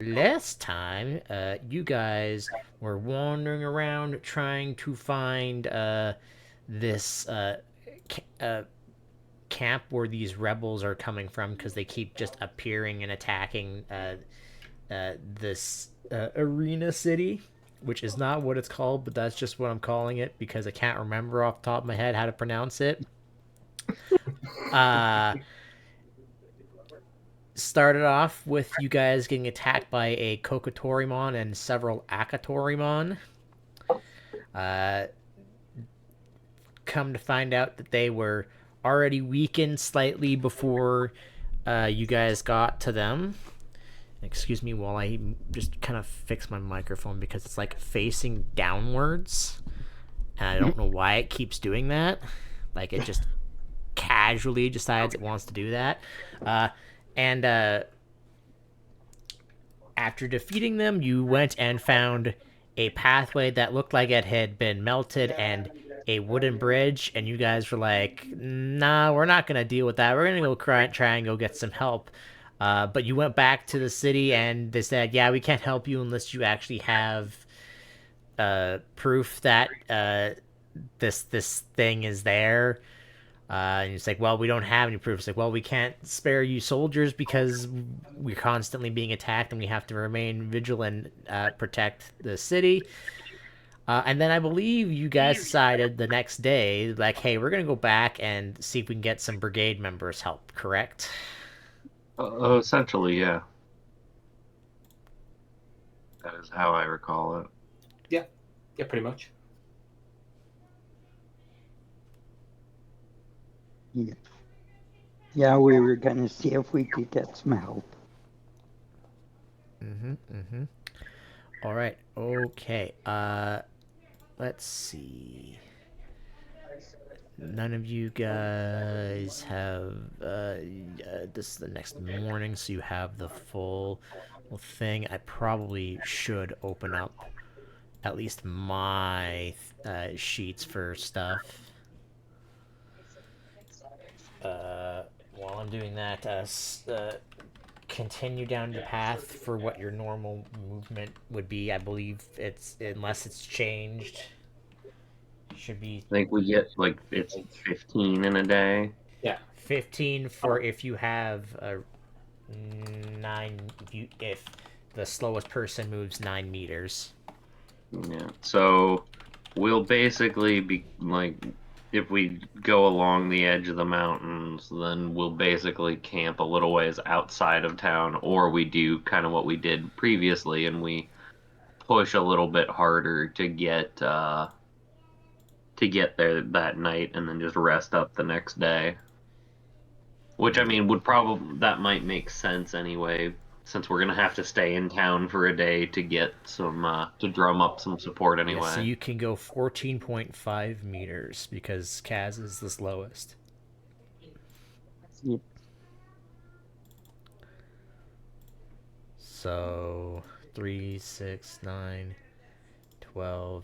Last time, you guys were wandering around trying to find this camp where these rebels are coming from because they keep just appearing and attacking this arena city, which is not what it's called, but that's just what I'm calling it because I can't remember off the top of my head how to pronounce it. Uh, Started off with you guys getting attacked by a Kokotorimon and several Akatorimon. Uh, Come to find out that they were already weakened slightly before you guys got to them. Excuse me while I just kind of fix my microphone because it's like facing downwards. And I don't know why it keeps doing that. Like it just casually decides it wants to do that. And After defeating them, you went and found a pathway that looked like it had been melted and a wooden bridge, and you guys were like, nah, we're not going to deal with that. We're going to go try and go get some help. But you went back to the city, and they said, yeah, we can't help you unless you actually have proof that this thing is there. And it's like, well, we don't have any proof. It's like, well, we can't spare you soldiers because we're constantly being attacked and we have to remain vigilant, protect the city. And then I believe you guys decided the next day, like, hey, we're going to go back and see if we can get some brigade members' help, correct? Essentially, yeah. That is how I recall it. Yeah, pretty much. Yeah, we were gonna see if we could get some help. All right. Okay. Let's see. None of you guys have this is the next morning, so you have the full thing. I probably should open up at least my sheets for stuff. While I'm doing that, continue down your path for what your normal movement would be. I believe it's, unless it's changed, should be I think we get like it's 15 in a day. Yeah. 15 for if you have a 9, if the slowest person moves 9 meters. Yeah. So we'll basically be like, if we go along the edge of the mountains, then we'll basically camp a little ways outside of town, or we do kind of what we did previously, and we push a little bit harder to get there that night, and then just rest up the next day. Which I mean that might make sense anyway, since we're gonna have to stay in town for a day to get some to drum up some support anyway. Yeah, so you can go 14.5 meters because Kaz is the slowest. Yep. So 3, 6, 9, 12.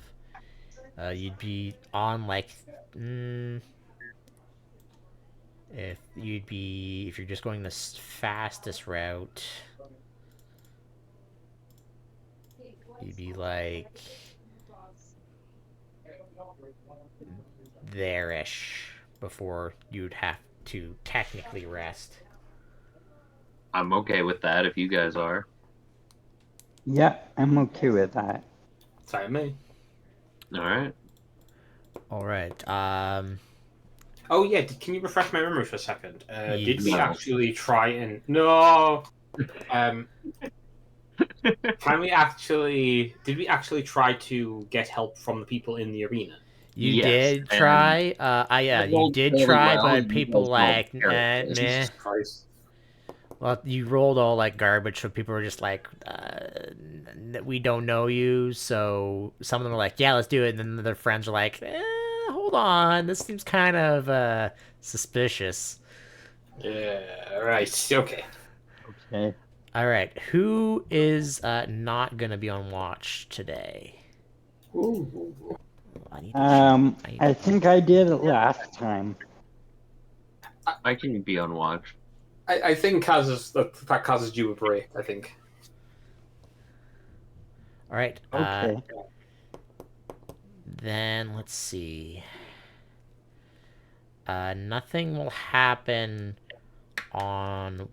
You'd be on like if you're just going the fastest route, you'd be like there-ish before you'd have to technically rest. I'm okay with that if you guys are. Yeah, I'm okay with that. Sorry, me. All right. Oh yeah, can you refresh my memory for a second? Did we No. actually try and no? Did we actually try to get help from the people in the arena? You Yes, did try. You did try, but people like, meh. Jesus Christ. Well, you rolled all like garbage, so people were just like, we don't know you. So some of them are like, yeah, let's do it. And then their friends are like, hold on, this seems kind of suspicious. Yeah, right. Okay. Okay. All right, who is not gonna be on watch today? Ooh. I think I did it last time. I can be on watch. I think Kaz is due a break. I think. All right. Okay. Then let's see. Nothing will happen on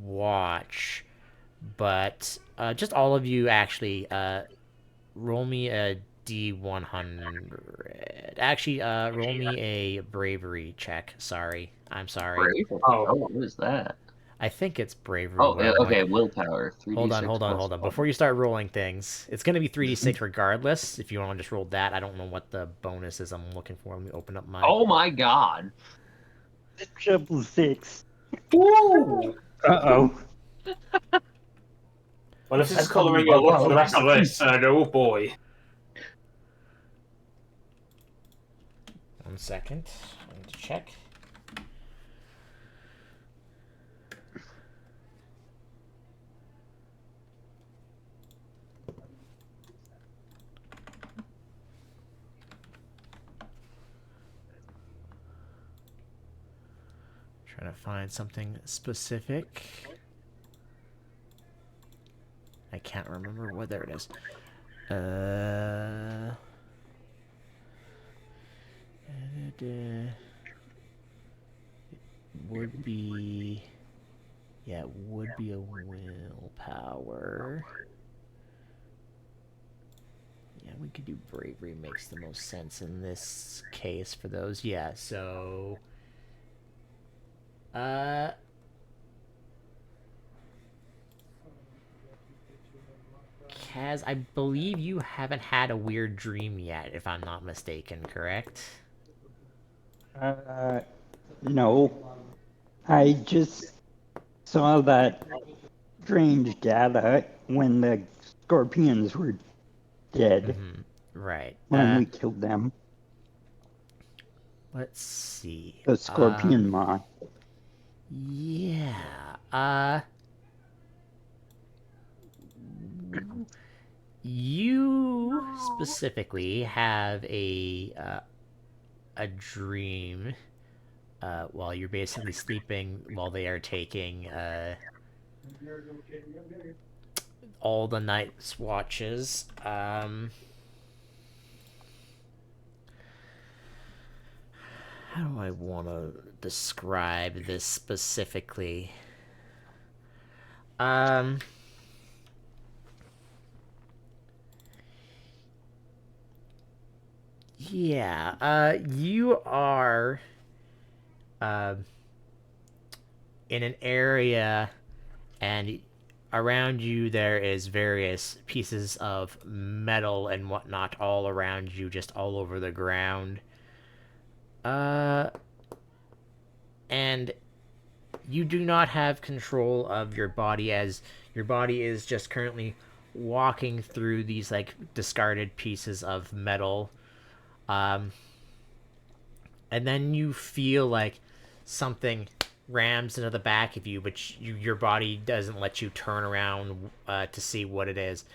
watch, but just all of you actually roll me a D100. Actually, roll me a bravery check. Sorry. I'm sorry. Brave? Oh. Oh, what is that? I think it's bravery. Oh, What yeah, I'm going. okay, willpower. 3d6 Hold on. plus Before 1. you start rolling things, it's going to be 3d6 regardless. If you want to just roll that, I don't know what the bonus is I'm looking for. Let me open up my. Oh my god. Triple six. Ooh! Uh-oh. Well, if this is colouring your look for the rest of this, oh boy. 1 second. I need to check. Trying to find something specific. I can't remember what. There it is. It would be. Yeah, it would be a willpower. Yeah, we could do bravery. Makes the most sense in this case for those. Yeah, so. Kaz, I believe you haven't had a weird dream yet, if I'm not mistaken, correct? No. I just saw that strange data when the scorpions were dead Right. when we killed them. Let's see. The scorpion moth. Yeah. You specifically have a dream while you're basically sleeping while they are taking all the night's watches. How do I want to describe this specifically? Yeah, you are in an area, and around you there is various pieces of metal and whatnot all around you, just all over the ground. And you do not have control of your body, as your body is just currently walking through these like discarded pieces of metal. And then you feel like something rams into the back of you, but your body doesn't let you turn around to see what it is.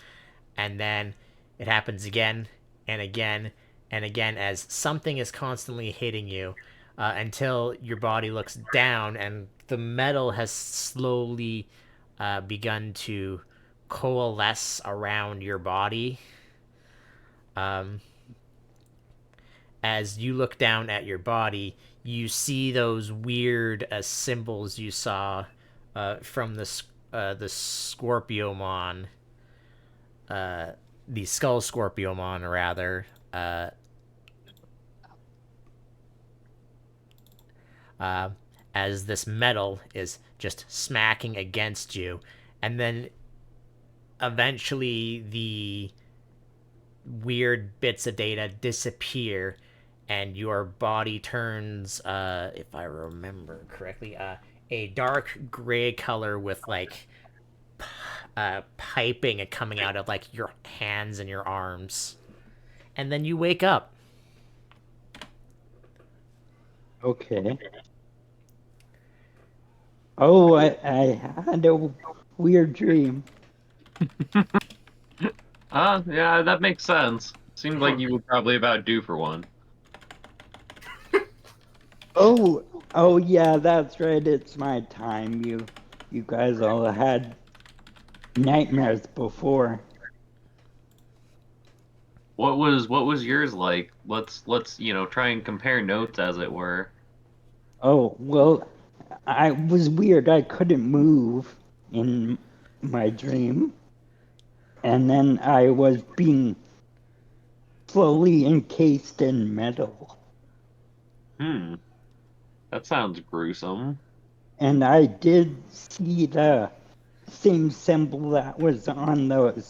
And then it happens again and again and again as something is constantly hitting you until your body looks down and the metal has slowly begun to coalesce around your body. As you look down at your body, you see those weird symbols you saw from the Scorpiomon, the Skull Scorpiomon, rather. As this metal is just smacking against you, and then eventually the weird bits of data disappear and your body turns if I remember correctly a dark gray color with like piping coming out of like your hands and your arms, and then you wake up. Okay. Oh, I had a weird dream. Yeah, that makes sense. Seems like you were probably about due for one. Oh yeah, that's right. It's my time. You guys all had nightmares before. what was yours like? Let's try and compare notes as it were. Oh, well, I was weird. I couldn't move in my dream. And then I was being slowly encased in metal. Hmm, that sounds gruesome. And I did see the same symbol that was on the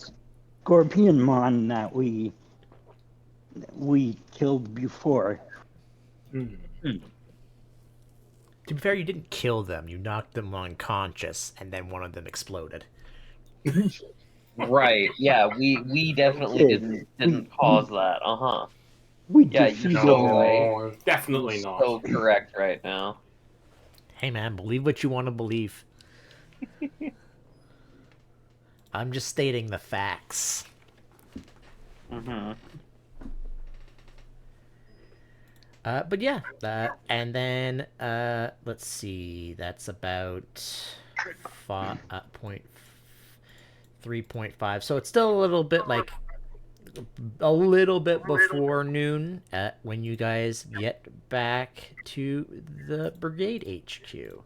scorpion mon that we killed before. Hmm. To be fair, you didn't kill them. You knocked them unconscious, and then one of them exploded. Right. Yeah, we definitely Okay, didn't cause that. Uh-huh. we Yeah, you're defeated so them. right. No, You're definitely not. so correct right now. Hey, man, believe what you want to believe. I'm just stating the facts. Mm-hmm. But yeah, and then let's see. That's about 3.5. So it's still a little bit a little bit before noon when you guys get back to the brigade HQ.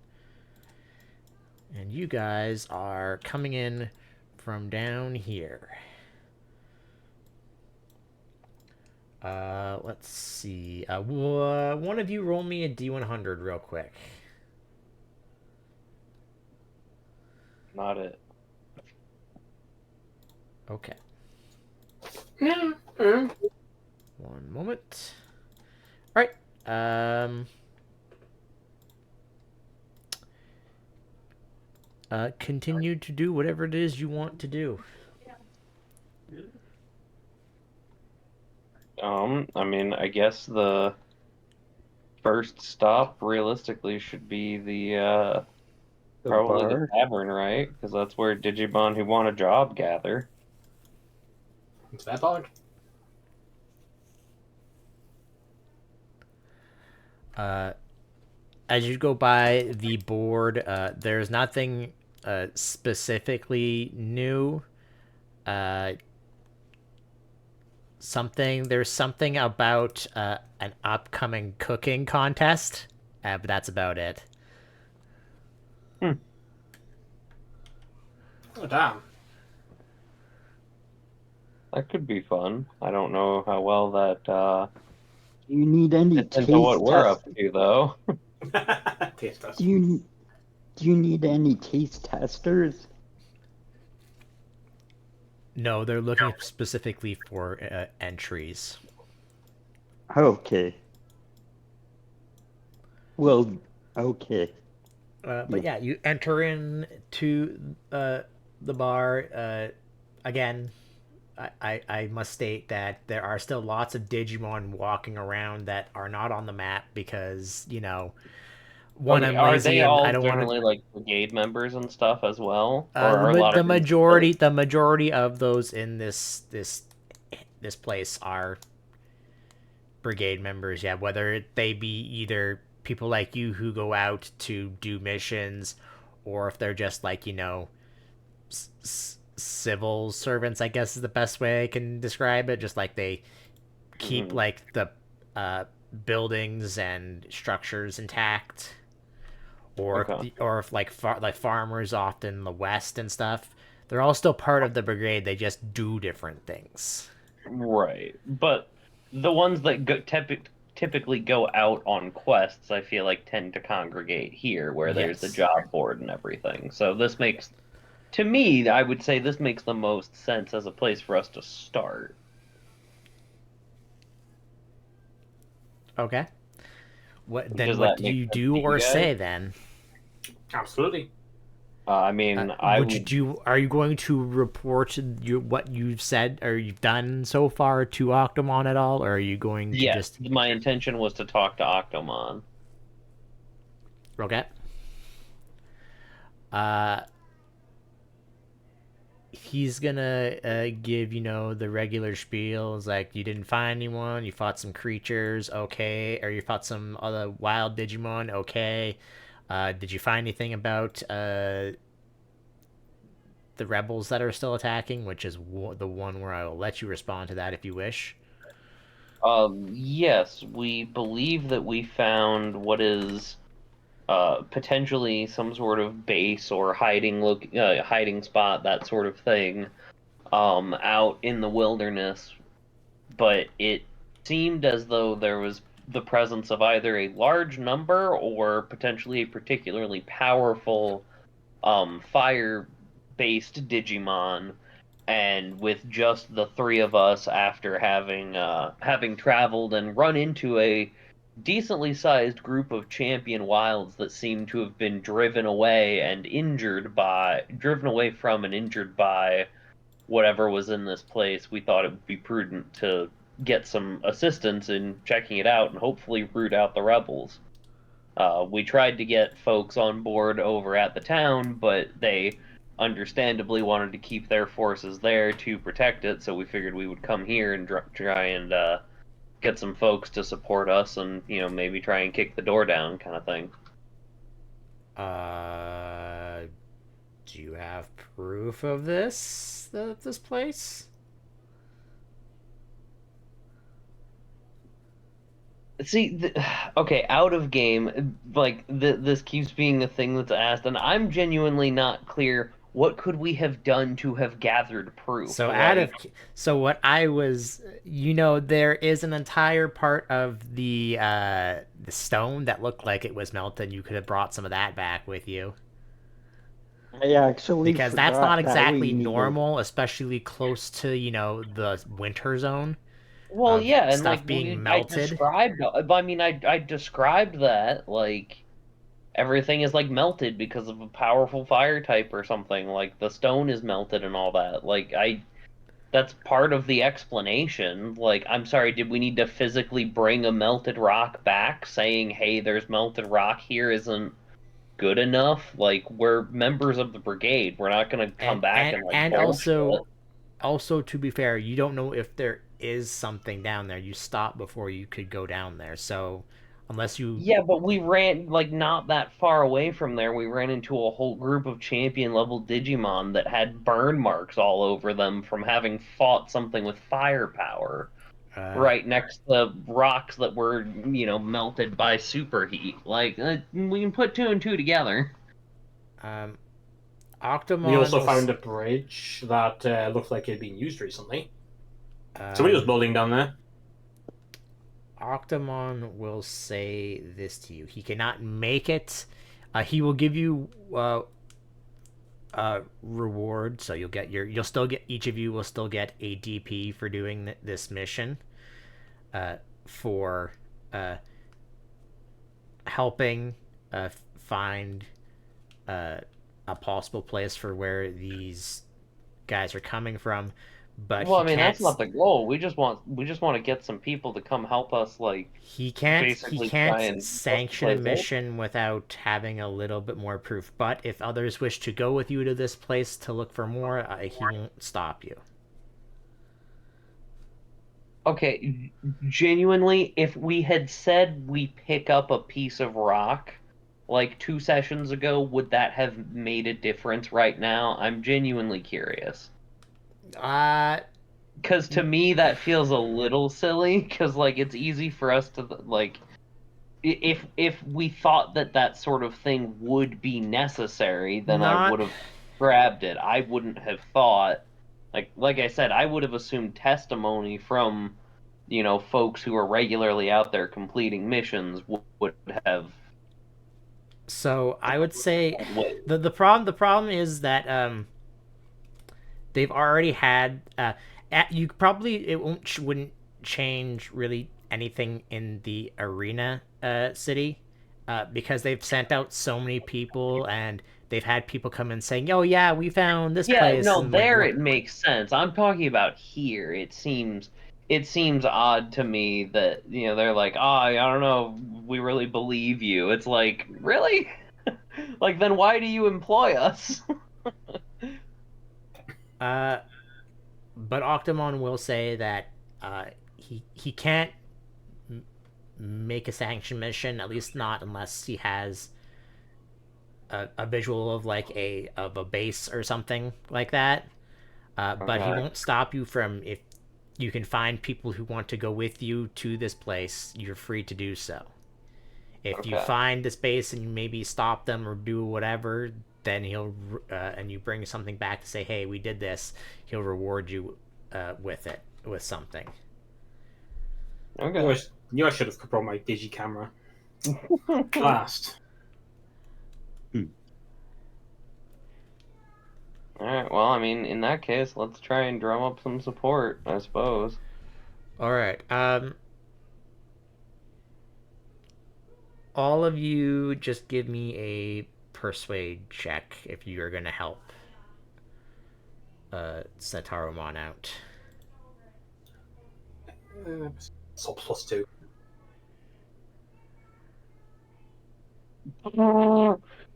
And you guys are coming in from down here. Let's see. One of you roll me a D100 real quick. Not it. Okay. Mm-hmm. One moment. All right. Continue to do whatever it is you want to do. I mean, I guess the first stop realistically should be the The probably the bar. tavern, right? Because that's where Digimon who want a job gather. Is that dog? As you go by the board, there's nothing specifically new. Uh, there's something about an upcoming cooking contest, but that's about it. Hmm. Oh, damn. That could be fun. I don't know how well that Do you need any fits into what taste we're test? up to, though. Taste us. Do you need any taste testers? No, they're looking specifically for entries. Okay. Well, okay. But yeah, you enter into the bar. Again, I must state that there are still lots of Digimon walking around that are not on the map because, one, Okay, I'm are lazy they and I all don't want to. generally like brigade members and stuff as well, or are a lot The of them? majority of those in this place are brigade members. Yeah, whether they be either people like you who go out to do missions, or if they're just like civil servants, I guess is the best way I can describe it. Just like they keep Hmm. like the uh, buildings and structures intact, Okay. or if like farmers often in the west and stuff, they're all still part of the brigade. They just do different things. Right. But the ones that typically go out on quests, I feel like tend to congregate here where there's the Yes. job board and everything. So this makes, to me, I would say this makes the most sense as a place for us to start. Okay. Does What that do make you sense do to you or guys? say then? Absolutely. I mean, I would. Are you going to report what you've said or you've done so far to Octomon at all, or are you going to Yes, just my intention was to talk to Octomon. okay? Uh, he's gonna give the regular spiel. It's like you didn't find anyone, you fought some creatures, okay, or you fought some other wild Digimon, okay. Did you find anything about the rebels that are still attacking, which is the one where I will let you respond to that if you wish. Yes, we believe that we found what is potentially some sort of base or hiding spot, that sort of thing, out in the wilderness. But it seemed as though there was the presence of either a large number or potentially a particularly powerful fire-based Digimon. And with just the three of us, after having traveled and run into a decently sized group of champion wilds that seem to have been driven away from and injured by whatever was in this place, we thought it would be prudent to get some assistance in checking it out and hopefully root out the rebels. We tried to get folks on board over at the town, but they understandably wanted to keep their forces there to protect it, so we figured we would come here and try and get some folks to support us and, maybe try and kick the door down kind of thing. Do you have proof of this place? See, okay, out of game, like this keeps being a thing that's asked, and I'm genuinely not clear. What could we have done to have gathered proof? So out of so what I was, there is an entire part of the stone that looked like it was melted. You could have brought some of that back with you I actually because that's not forgot that we exactly needed. normal, especially close to the winter zone Well, of yeah, and stuff being melted. I described that like everything is like melted because of a powerful fire type or something. Like the stone is melted and all that. That's part of the explanation. Like, I'm sorry, did we need to physically bring a melted rock back saying, hey, there's melted rock here isn't good enough? Like, we're members of the brigade. We're not gonna come And back and and like and bullshit. also to be fair, you don't know if there is something down there. You stopped before you could go down there. So unless you Yeah, but we ran like not that far away from there. We ran into a whole group of champion level Digimon that had burn marks all over them from having fought something with firepower uh right next to rocks that were, melted by superheat. Like, we can put two and two together. um We Octomon also will found a bridge that looked like it had been used recently. Somebody was um building down there. Octomon will say this to you. He cannot make it. He will give you reward, so you'll still get, each of you will still get a DP for doing this mission. For uh helping find a possible place for where these guys are coming from, but Well, he I mean, that's can't not the goal. We just want to get some people to come help us, like, he basically try can't and bust the sanction a place open. mission without having a little bit more proof. But if others wish to go with you to this place to look for more, he won't stop you. Okay, genuinely, if we had said we pick up a piece of rock like 2 sessions ago, would that have made a difference right now? I'm genuinely curious. Uh Because to me, that feels a little silly, because, like, it's easy for us to, like, if we thought that that sort of thing would be necessary, then I not would have grabbed it. I wouldn't have thought, like I said, I would have assumed testimony from, folks who are regularly out there completing missions would have so I would say way. the problem is that they've already had you probably it wouldn't change really anything in the arena city because they've sent out so many people and they've had people come in saying, oh yeah, we found this Yeah, place, no, and like there look. it makes sense. I'm talking about here. It seems odd to me that, they're like, "Oh, I don't know, we really believe you." It's like, "Really?" Like, then why do you employ us? uh but Octomon will say that he can't make a sanction mission, at least not unless he has a visual of like a base or something like that. But he Okay. won't stop you from if you can find people who want to go with you to this place. You're free to do so. If you Okay. find this base and you maybe stop them or do whatever, then he'll and you bring something back to say, "Hey, we did this." He'll reward you with it with something. Knew Okay. I, knew I should have brought my digi camera last. All right. Well, I mean, in that case, let's try and drum up some support, I suppose. All right. All of you, just give me a persuade check if you are going to help Satarumon out. So +2.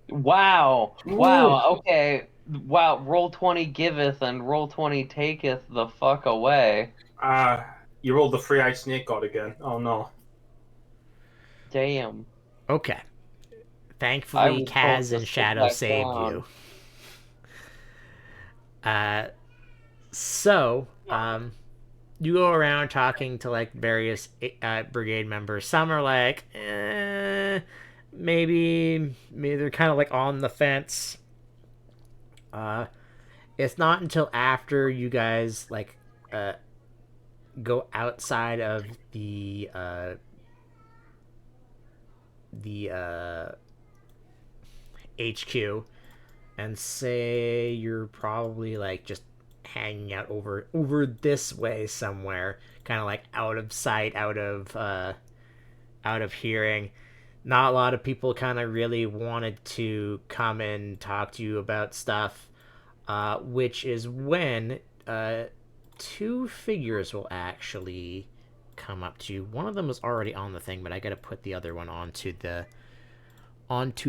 Wow. Ooh. Wow. Okay. Wow. Roll 20 giveth and roll 20 taketh the fuck away. You rolled the three-eyed snake god again. Oh no. Damn. Okay. I Thankfully, was told Kaz to and sit Shadow back saved down. you. Uh, so, you go around talking to like various brigade members. Some are like, maybe they're kind of like on the fence. Uh, it's not until after you guys like go outside of the HQ and say you're probably like just hanging out over this way somewhere, kind of like out of sight, out of hearing. Not a lot of people kind of really wanted to come and talk to you about stuff, which is when two figures will actually come up to you. One of them is already on the thing, but I gotta put the other one onto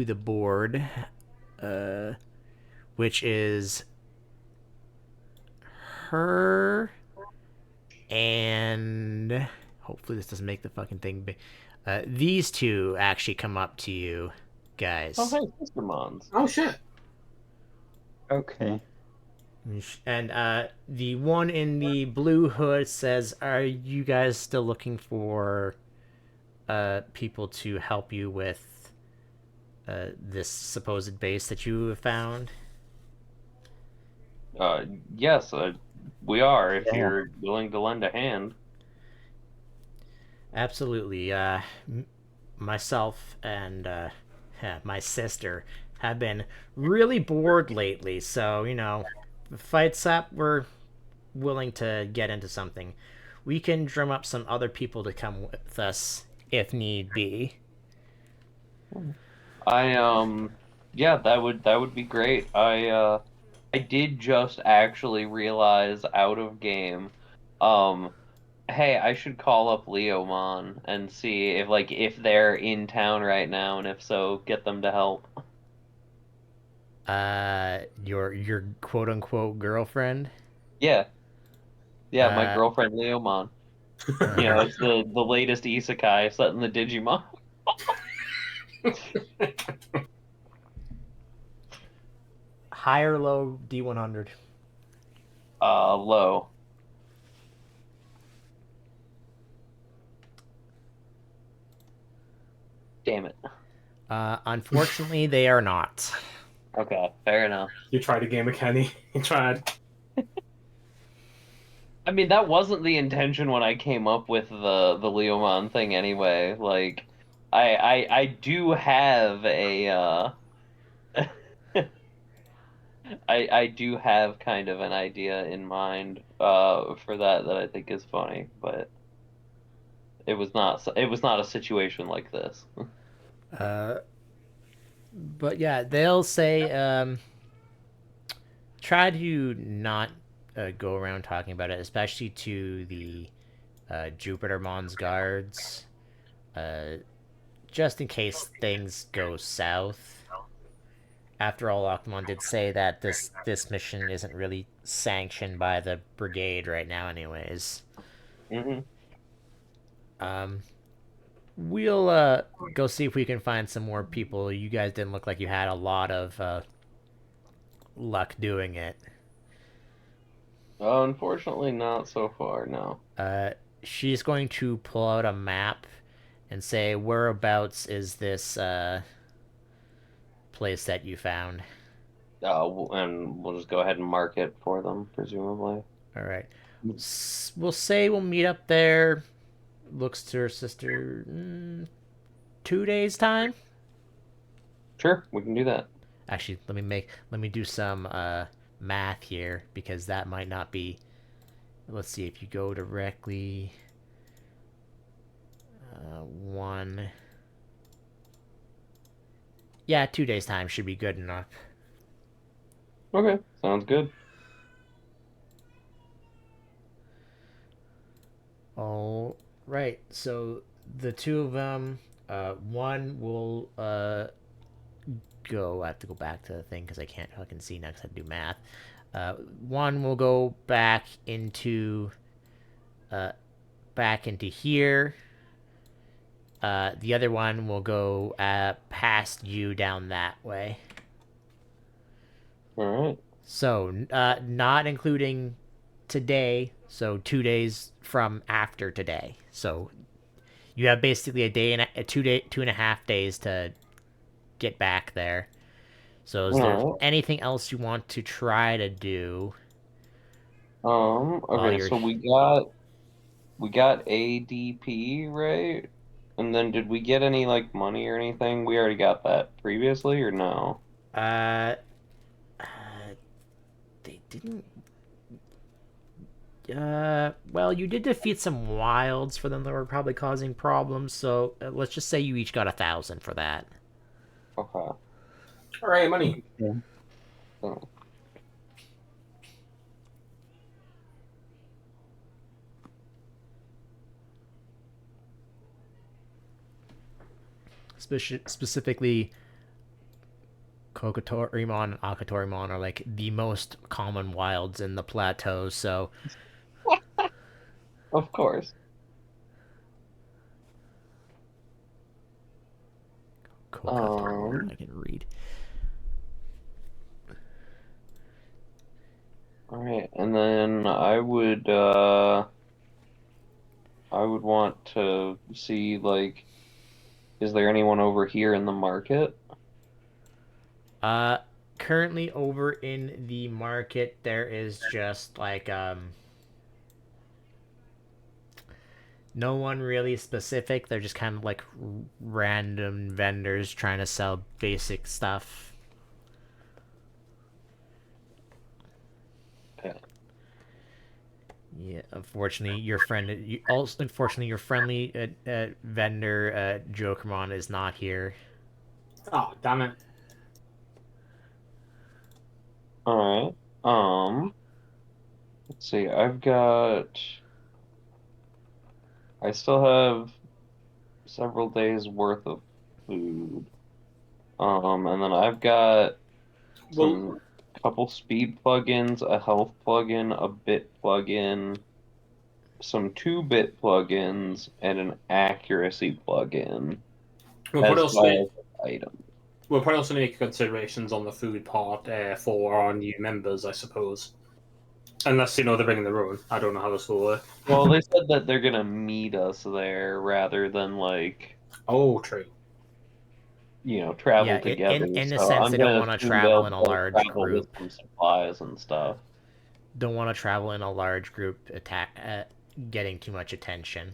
the board, uh, which is her and hopefully this doesn't make the fucking thing big. These two actually come up to you, Oh, guys. hey, Mr. Mons. Oh shit. Okay. And the one in the blue hood says, "Are you guys still looking for people to help you with this supposed base that you have found?" Yes, we are, if Yeah. you're willing to lend a hand. Absolutely. Myself and my sister have been really bored lately, so the fight's up. We're willing to get into something. We can drum up some other people to come with us if need be. I yeah, that would be great. I did just actually realize out of game, um, hey, I should call up Leomon and see if they're in town right now, and if so, get them to help. Your quote unquote girlfriend. Yeah, yeah, my Uh, girlfriend Leomon. uh, It's the latest isekai set in the Digimon. high or low D100. Low. Damn it. Unfortunately, they are not. Okay, fair enough. You tried a game of Kenny. You tried. I mean, that wasn't the intention when I came up with the Leomon thing anyway. Like, I do have a I do have kind of an idea in mind for that I think is funny, but it was not a situation like this. Uh, but yeah, they'll say try to not go around talking about it, especially to the Jupiter Mons guards, uh, just in case things go south. After all, Octomon did say that this mission isn't really sanctioned by the brigade right now, anyways. hmm Um, We'll go see if we can find some more people. You guys didn't look like you had a lot of luck doing it. Unfortunately, not so far. No. She's going to pull out a map and say, "Whereabouts is this place that you found?" And we'll just go ahead and mark it for them, presumably. All right. We'll say we'll meet up there. Looks to her sister. 2 days time. Sure, we can do that. Actually, let me do some math here because that might not be. Let's see if you go directly. One. Yeah, 2 days time should be good enough. Okay, sounds good. All right. So the two of them, one will go. I have to go back to the thing because I can't fucking see now because I have to do math. One will go uh, back into here. The other one will go past you down that way. All right. So, not including today. So 2 days from after today. So you have basically a day and a 2.5 days to get back there. So is there All right. anything else you want to try to do while Okay, you're? so we got ADP, right? And then did we get any like money or anything? We already got that previously, or no? Uh, uh they didn't. Well, you did defeat some wilds for them that were probably causing problems. So let's just say you each got 1,000 for that. Okay. All right, money. Yeah. Oh, Specifically, Kokotorimon and Akatorimon are like the most common wilds in the plateaus. So of course. Kokotorimon, I can read. All right, and then I would want to see like is there anyone over here in the market? Uh, Currently over in the market, there is just like no one really specific. They're just kind of like random vendors trying to sell basic stuff. Okay. Yeah, unfortunately, your friend. Also, unfortunately, your friendly vendor, Jokermon, is not here. Oh, damn it. All right. Let's see. I still have several days worth of food. And then I've got Well, some couple speed plugins, a health plugin, a bit plugin, some 2-bit plugins, and an accuracy plugin we'll probably as also well make, as items. we'll probably also make considerations on the food part for our new members, I suppose. Unless, they're bringing their own. I don't know how this will work. Well, they said that they're gonna meet us there rather than like, Oh, true. travel Yeah, together. in a So sense, I'm they don't gonna want to assume travel they'll in a both large travel with group. some supplies and stuff. Don't want to travel in a large group, getting too much attention.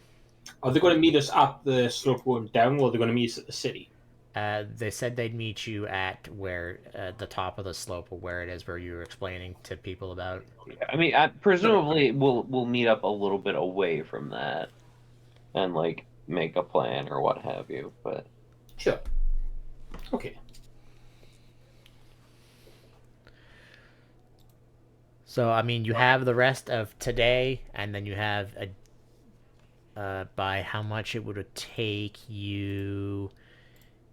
Are they going to meet us at the slope going down, or are they going to meet us at the city? They said they'd meet you at where the top of the slope, or where it is, where you were explaining to people about. I mean, presumably we'll meet up a little bit away from that and like make a plan or what have you. But Sure. Okay. So I mean, you have the rest of today, and then you have by how much it would take you.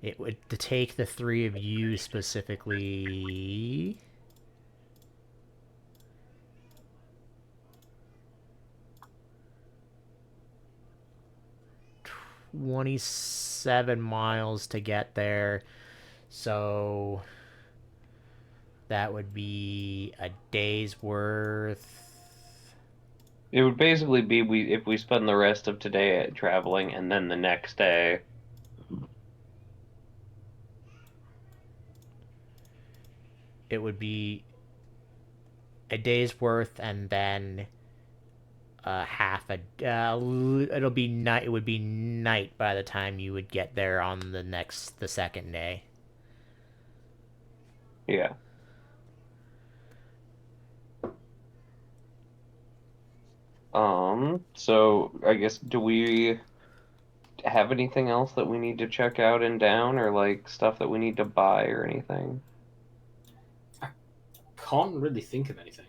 It would to take the three of you specifically. 27 miles to get there. So that would be a day's worth. It would basically be if we spend the rest of today traveling and then the next day. It would be a day's worth, and then half a. It'll be night. It would be night by the time you would get there on the second day. Yeah. So I guess do we have anything else that we need to check out and down, or like stuff that we need to buy or anything? Can't really think of anything.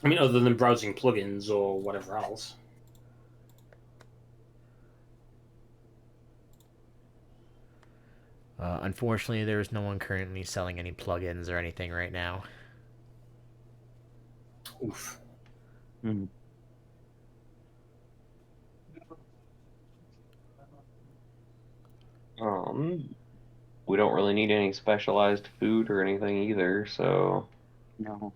I mean, other than browsing plugins or whatever else. Unfortunately, there's no one currently selling any plugins or anything right now. Oof. Hmm. We don't really need any specialized food or anything either, so No.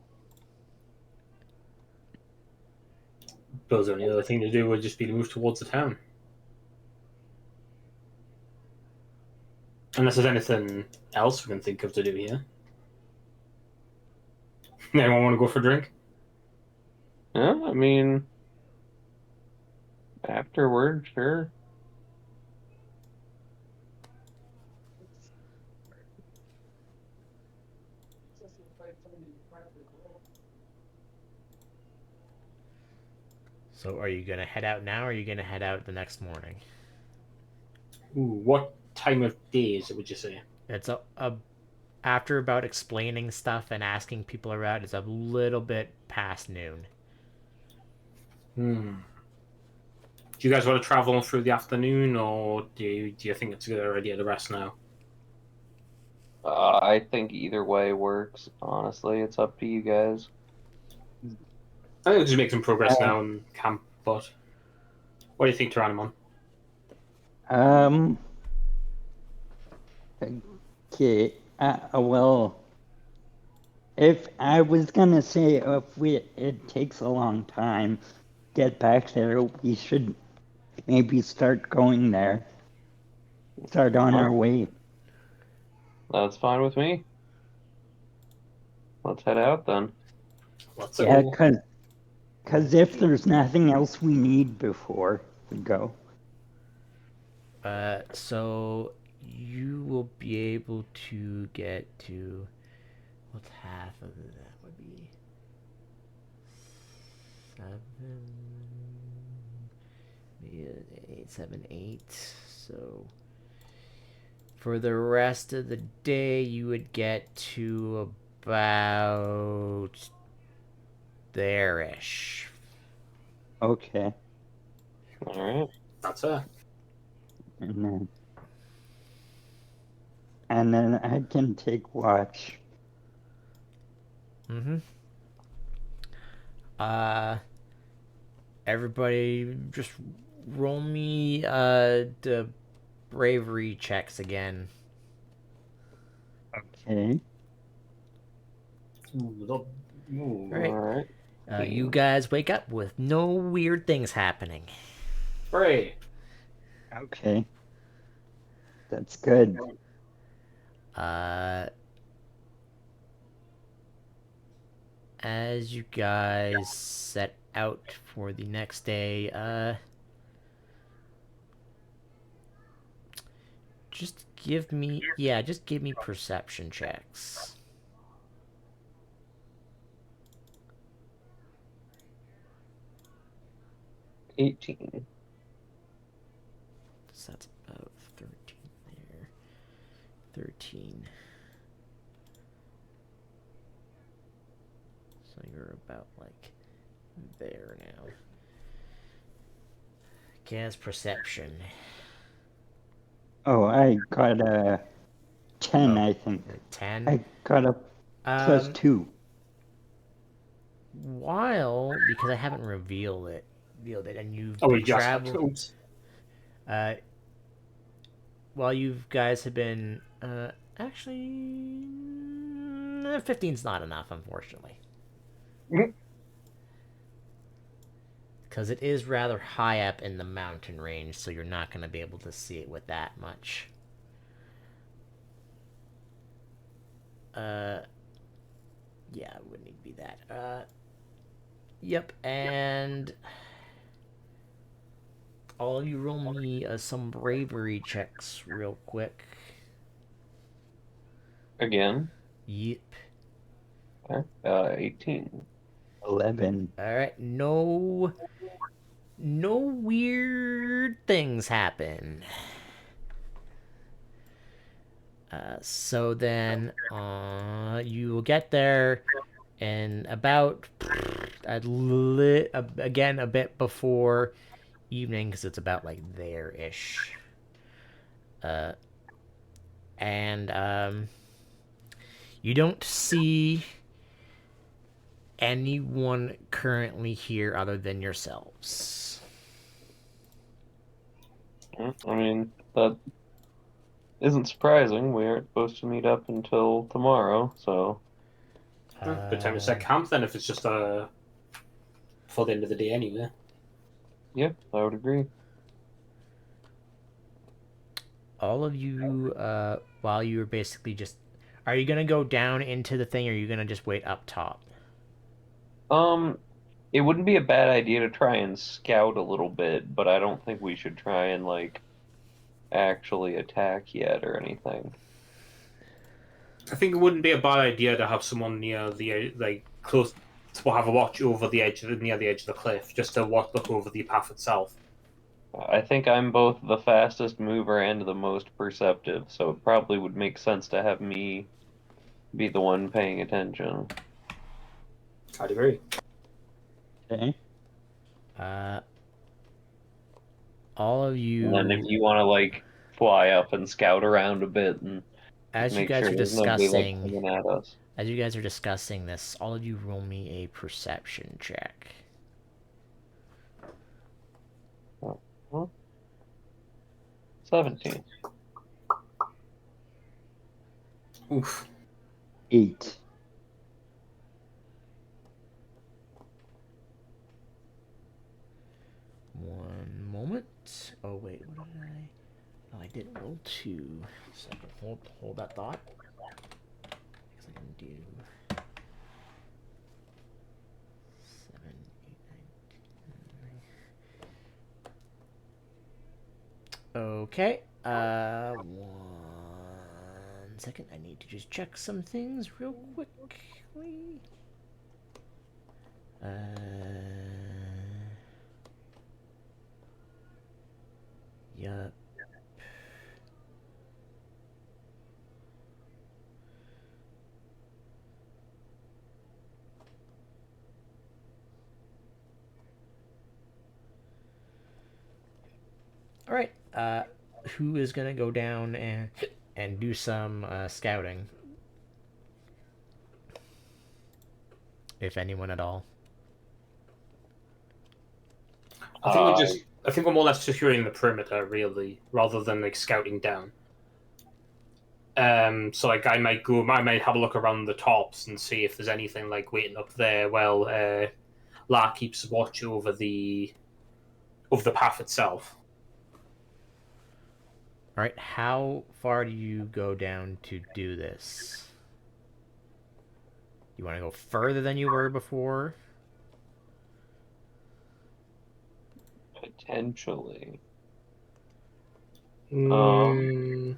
Suppose the only other thing to do would just be to move towards the town. Unless there's anything else we can think of to do here. Anyone want to go for a drink? yeah, I mean afterward, sure. So, are you gonna head out now, or are you gonna head out the next morning? Ooh, what time of day is it, would you say? It's after about explaining stuff and asking people around, it's a little bit past noon. Hmm. Do you guys want to travel through the afternoon, or do you think it's a good idea to rest now? I think either way works. Honestly, it's up to you guys. I think we'll just make some progress Uh, now and camp, but what do you think, Tyrannomon? Um. Okay. Well, if I was gonna say if it takes a long time to get back there, we should maybe start going there. Start on our Well, way. that's fine with me. Let's head out then. Let's Yeah, go. cause if there's nothing else we need before we go. So you will be able to get to what's half of that would be 7, 8, 7, 8. So for the rest of the day, you would get to about there-ish. Okay. All right. That's her. And then I can take watch. Mm-hmm. Uh, everybody, just roll me the bravery checks again. Okay. Ooh, All Right. right. You guys wake up with no weird things happening. hooray! Okay. That's good. Uh, as you guys set out for the next day, just give me perception checks. 18. So that's about 13 there. 13. So you're about like there now. Gas perception. Oh, I got a 10, Oh, I think. 10. I got a +2. While, because I haven't revealed it revealed it, and you've Oh, we just traveled. oops. Uh, while you guys have been actually 15's not enough, unfortunately, Mhm. because it is rather high up in the mountain range, so you're not going to be able to see it with that much. Yeah, it wouldn't need to be that. Yep, and all of you roll me some bravery checks real quick. Again. Yep. Okay. 18. 11. All right. No weird things happen. So then you will get there in about again a bit before evening, because it's about like there-ish. And you don't see anyone currently here other than yourselves. I mean, that isn't surprising. We aren't supposed to meet up until tomorrow, so Good time to set camp then, if it's just for the end of the day anyway. yeah, I would agree. All of you, while you were basically just, are you gonna go down into the thing, or are you gonna just wait up top? Um, it wouldn't be a bad idea to try and scout a little bit, but I don't think we should try and like actually attack yet or anything. I think it wouldn't be a bad idea to have someone near like close to have a watch over the edge near the edge of the cliff, just to look over the path itself. I think I'm both the fastest mover and the most perceptive, so it probably would make sense to have me be the one paying attention. I'd agree. Okay. Uh, all of And then if you, you want to like fly up and scout around a bit and just as you make guys sure are there's nobody like discussing, coming at us. this, all of you roll me a perception check. Well, 17. Oof. 8. One moment. Oh wait, what did I? Oh, I did roll 2. Second, hold that thought. Because I can do 7, 8, 9, 10. Okay. 1 second. I need to just check some things real quickly. Yup. All right. Who is gonna go down and do some scouting, if anyone at all? I think we're more or less securing the perimeter, really, rather than like scouting down. So like I might have a look around the tops and see if there's anything like waiting up there. Well, La keeps watch over the path itself. All right. How far do you go down to do this? You want to go further than you were before? Potentially. Mm,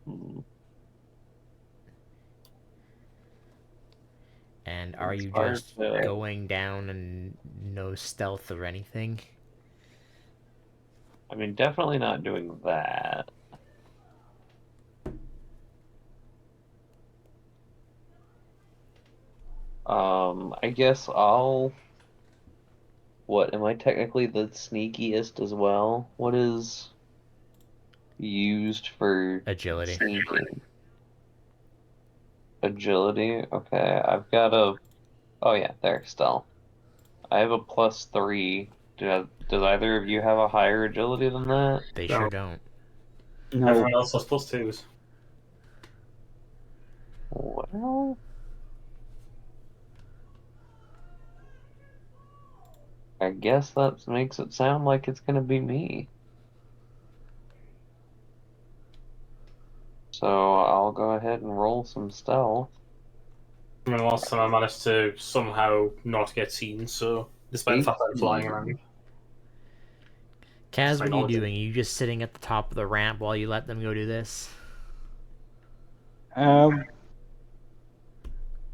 Hmm. And are It's you hard just to. going down and no stealth or anything? I mean, definitely not doing that. I guess I'll. What, am I technically the sneakiest as well? What is used for Agility. sneaking? Agility. Okay, I've got a. Oh yeah, there still. I have a +3. Does either of you have a higher agility than that? They sure No, don't. No, everyone else has +2s. Well, I guess that makes it sound like it's gonna be me. So I'll go ahead and roll some stealth. I mean, last time I managed to somehow not get seen, so despite the fact that I'm flying 18. around. Kaz, My what are you knowledge. doing? Are you just sitting at the top of the ramp while you let them go do this? um,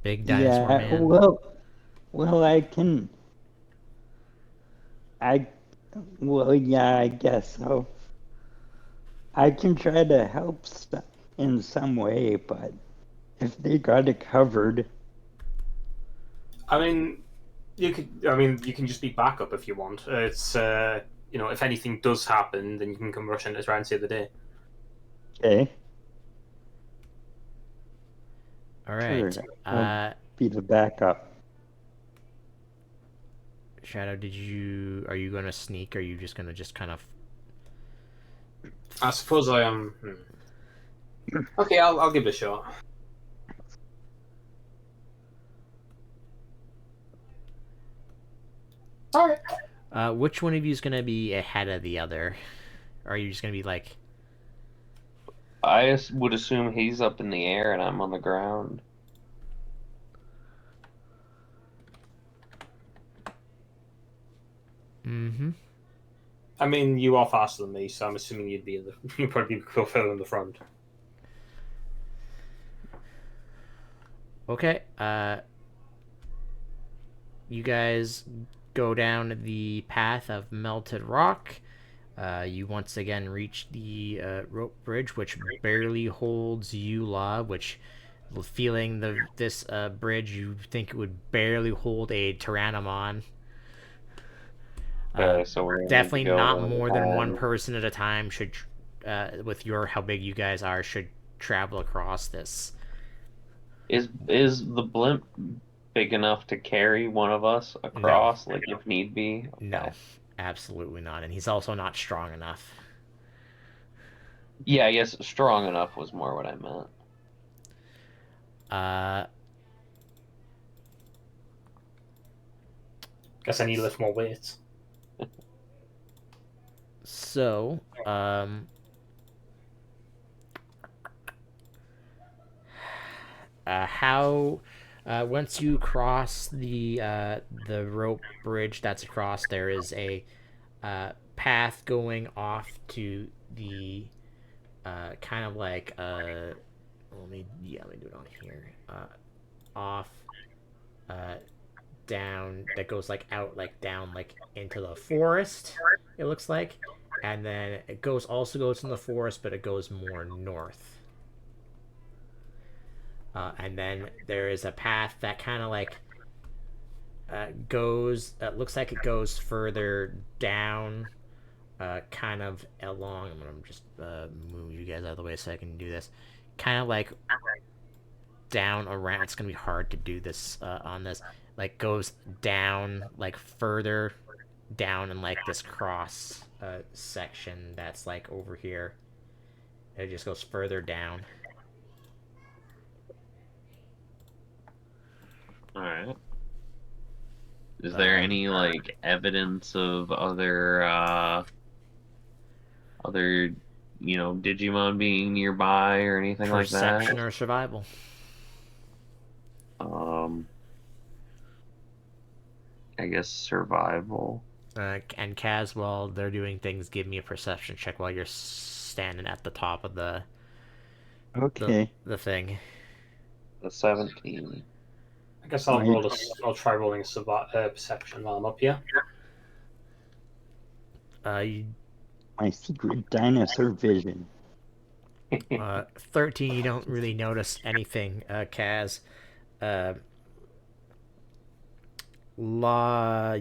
Big dinosaur yeah. man. Well, I can. I. Well, yeah, I guess so. I can try to help in some way, but if they got it covered, I mean, you could. I mean, you can just be backup if you want. It's if anything does happen, then you can come rush in to try and save the day. okay, All sure, right. I'll be the backup. Shadow, are you gonna sneak, or are you just gonna just kind of... I suppose I am. Okay, I'll give it a shot. All right. Which one of you is gonna be ahead of the other? Or are you just gonna be like... Would assume he's up in the air and I'm on the ground. Mm-hmm. I mean, you are faster than me, so I'm assuming you'd probably be further in the front. Okay. You guys go down the path of melted rock. You once again reach the rope bridge, which barely holds Eula, which, feeling this bridge, you think it would barely hold a Tyrannomon. Okay, so we're gonna need to Definitely go not one more at a than one time. person at a time should, with your how big you guys are, should travel across this. Is the blimp big enough to carry one of us No, across, like if need be? no, Okay. absolutely not. And he's also not strong enough. Yeah, I guess strong enough was more what I meant. Uh, Guess I need to lift more weights. so, how once you cross the rope bridge that's across, there is a path going off to the kind of like let me do it on here, off, uh, down, that goes like out, like down, like into the forest, it looks like. And then it also goes in the forest, but it goes more north. And then there is a path that kind of like goes, looks like it goes further down, kind of along. I'm gonna just move you guys out of the way so I can do this. Kind of like down around. It's gonna be hard to do this on this. Like goes down, like further down in like this cross section that's like over here. It just goes further down. All right. Is there any like evidence of other Digimon being nearby or anything like that? Perception or survival? Um, I guess survival. And Kaz, while they're doing things, give me a perception check while you're standing at the top of the Okay. the thing. The 17. I guess My I'll try rolling a perception while I'm up here. You, my secret dinosaur vision. 13, you don't really notice anything, Kaz. Uh,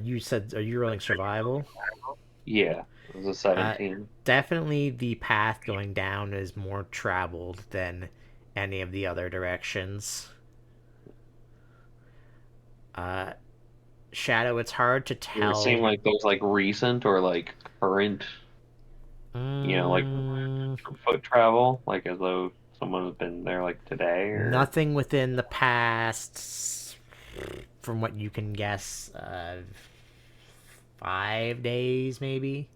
you said, are you rolling survival? Yeah, it was a 17. Definitely the path going down is more traveled than any of the other directions. Shadow, it's hard to Does it seem tell. like those like recent or like current, like Mm, foot travel, like as though someone has been there like today or nothing within the past, from what you can guess, 5 days maybe.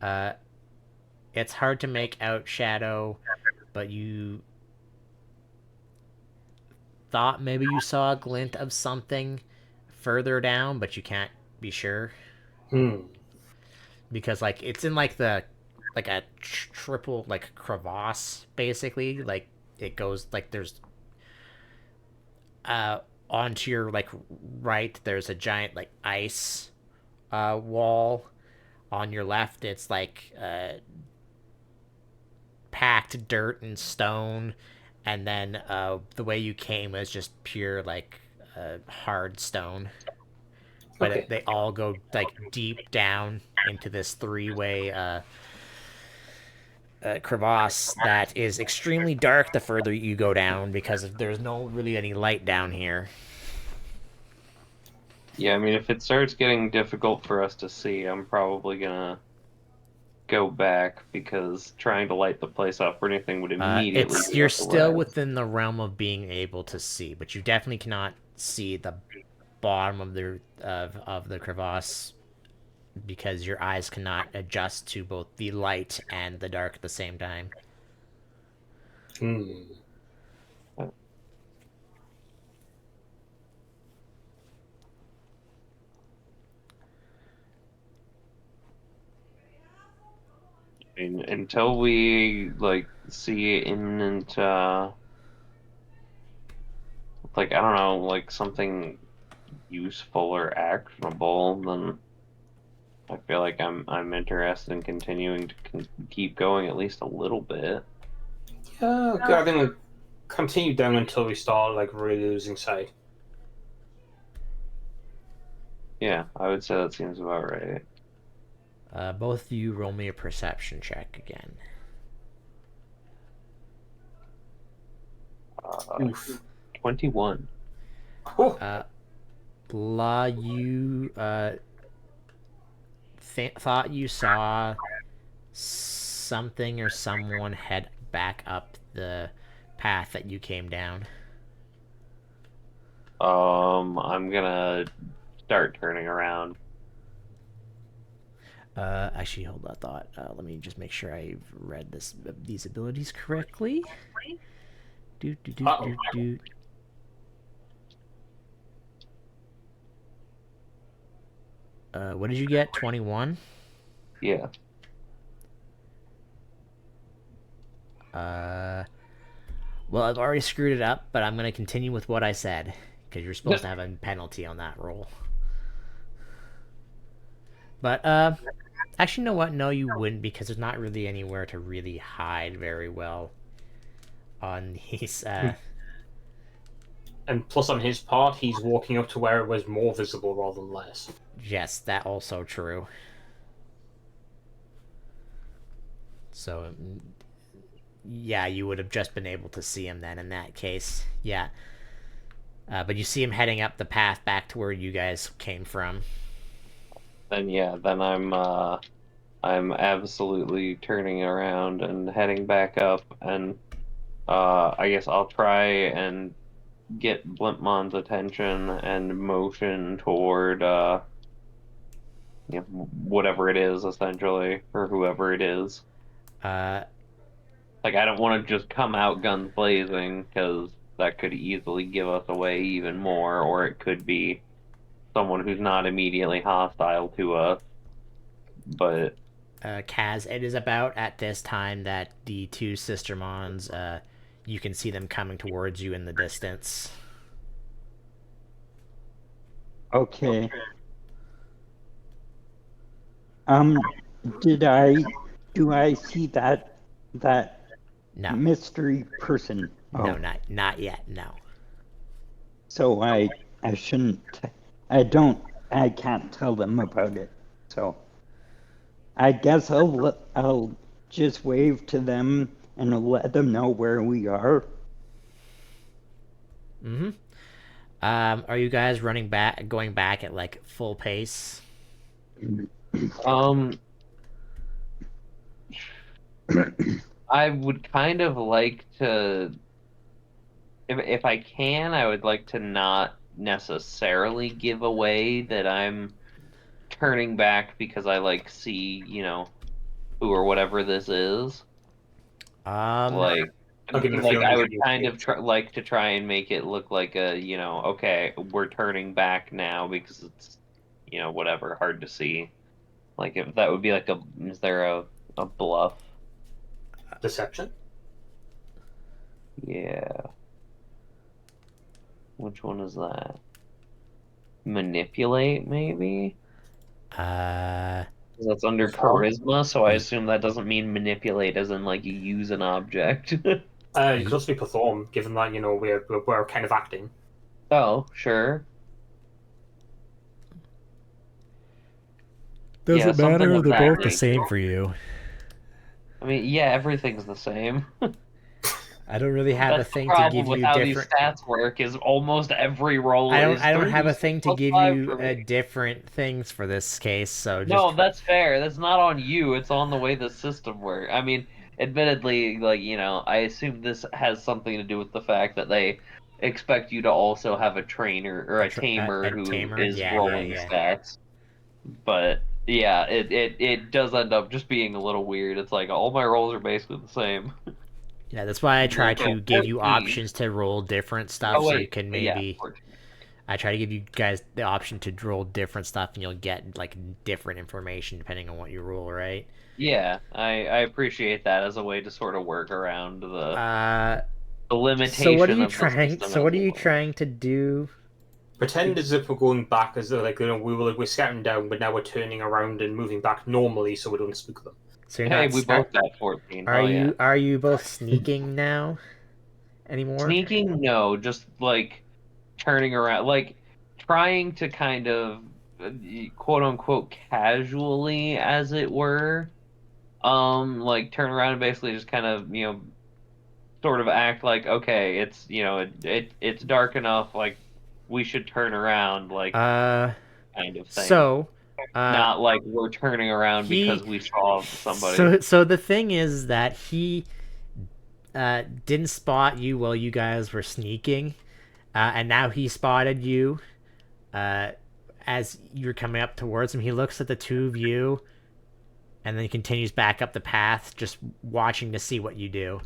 Uh, it's hard to make out Shadow, but you thought maybe you saw a glint of something further down, but you can't be sure Hmm. because like it's in like the like a triple like crevasse basically. Like it goes like there's uh onto your like right there's a giant like ice wall. On your left it's like packed dirt and stone, and then the way you came was just pure like hard stone. But Okay. they all go like deep down into this three-way crevasse that is extremely dark the further you go down because there's no really any light down here. yeah, I mean if it starts getting difficult for us to see, I'm probably gonna go back because trying to light the place up or anything would immediately It's give you're us a still red. within the realm of being able to see, but you definitely cannot see the bottom of the crevasse because your eyes cannot adjust to both the light and the dark at the same time. Hmm. I mean, until we like see imminent like I don't know, like something useful or actionable, then I feel like I'm interested in continuing to keep going at least a little bit. Yeah, I think we continue down until we start like really losing sight. Yeah, I would say that seems about right. Both of you roll me a perception check again. Oof. 21. Oh. Blah, you thought you saw something or someone head back up the path that you came down. I'm gonna start turning around. Actually, hold that thought. Let me just make sure I've read these abilities correctly. Do do do Uh-oh. do do. What did you get? 21. Yeah. Well, I've already screwed it up, but I'm gonna continue with what I said because you're supposed to have a penalty on that roll. But actually, you know what? No, you wouldn't because there's not really anywhere to really hide very well on these. And plus, on his part, he's walking up to where it was more visible rather than less. Yes, that also true. So, yeah, you would have just been able to see him then in that case. Yeah. But you see him heading up the path back to where you guys came from. Then yeah, then I'm absolutely turning around and heading back up, and I guess I'll try and get Blimpmon's attention and motion toward whatever it is essentially, or whoever it is. Uh, Like I don't want to just come out guns blazing because that could easily give us away even more, or it could be someone who's not immediately hostile to us, but Kaz, it is about at this time that the two sister mons, you can see them coming towards you in the distance. Okay. Um, do I see that No, mystery person? no, Oh, not yet. No. so I shouldn't. I can't tell them about it. So I guess I'll just wave to them and let them know where we are. Mm-hmm. Are you guys going back at like full pace? Um, I would kind of like to, if I can, I would like to not necessarily give away that I'm turning back because I like see, who or whatever this is. Um, Like, I'll give it a like feeling I you would can kind of like to try and make it look like okay, we're turning back now because it's, whatever, hard to see. Like if that would be like is there a bluff? deception. Yeah. Which one is that? Manipulate, maybe? uh, 'Cause that's under Perform. charisma, so I assume that doesn't mean manipulate as in like you use an object. You could also be perform, given that we're kind of acting. Oh, sure. does Yeah, it something matter? of They're that both the nature. same for you. I mean, yeah, everything's the same. I don't really have a That's the thing to problem give with you how these different. stats work. Is almost every roll is I don't have a 36 thing to plus give 5 you for me. different things for this case. So just No, that's fair. That's not on you. It's on the way the system works. I mean, admittedly, like, I assume this has something to do with the fact that they expect you to also have a trainer or a tamer a who tamer. is Yeah, yeah, rolling yeah. stats. But yeah, it does end up just being a little weird. It's like all my rolls are basically the same. Yeah, that's why I try So to give you 14. options to roll different stuff Oh so you wait, can yeah, maybe 14. I try to give you guys the option to roll different stuff and you'll get like different information depending on what you roll, right? Yeah, I appreciate that as a way to sort of work around Uh the so what are limitation you of the trying system, as it were. to do? Pretend as if we're going back, as though like we're scouting down, but now we're turning around and moving back normally, so we don't spook them. So you're Hey, not we both got 14. Hell yeah. are you both sneaking now anymore? Sneaking? No, just like turning around, like trying to kind of quote unquote casually, as it were, like turn around and basically just kind of, sort of act like, okay, it's, it's dark enough, like we should turn around, like Uh kind of thing. so uh Not like we're turning around he because we saw somebody. so the thing is that he didn't spot you while you guys were sneaking, and now he spotted you uh, as you're coming up towards him. He looks at the two of you, and then he continues back up the path, just watching to see what you do.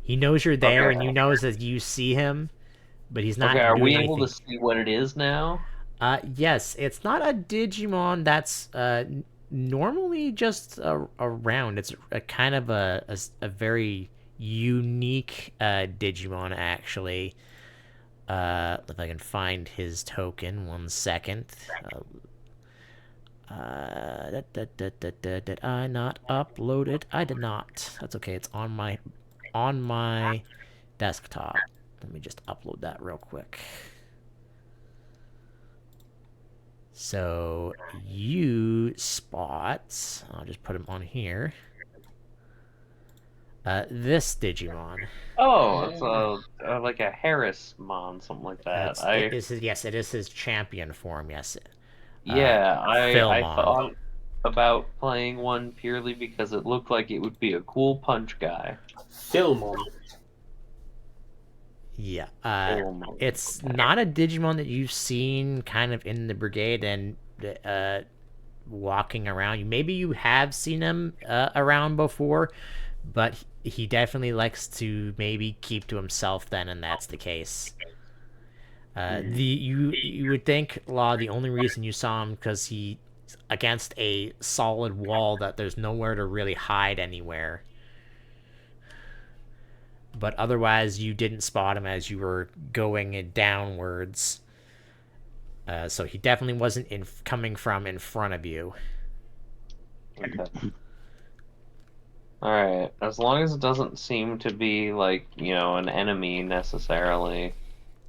He knows you're there, Okay. and you knows that you see him, but he's Okay, not are doing we able to anything. see what it is now? Yes, it's not a Digimon that's normally just around. It's a kind of a very unique Digimon, actually. If I can find his token, 1 second. Did I not upload it? I did not. That's okay. It's on my desktop. Let me just upload that real quick. So you spot. I'll just put him on here. This Digimon. Oh, it's like a Harrismon, something like that. It is his, yes, it is his champion form. Yes, Yeah, I Philmon. thought about playing one purely because it looked like it would be a cool punch guy. Filmon. Yeah. Philmon. It's Okay. not a Digimon that you've seen kind of in the brigade and walking around. Maybe you have seen him around before, but he definitely likes to maybe keep to himself then, and that's the case. You would think, Law, the only reason you saw him because he against a solid wall that there's nowhere to really hide anywhere. But otherwise, you didn't spot him as you were going downwards. So he definitely wasn't coming from in front of you. Okay. All right. As long as it doesn't seem to be like, an enemy necessarily.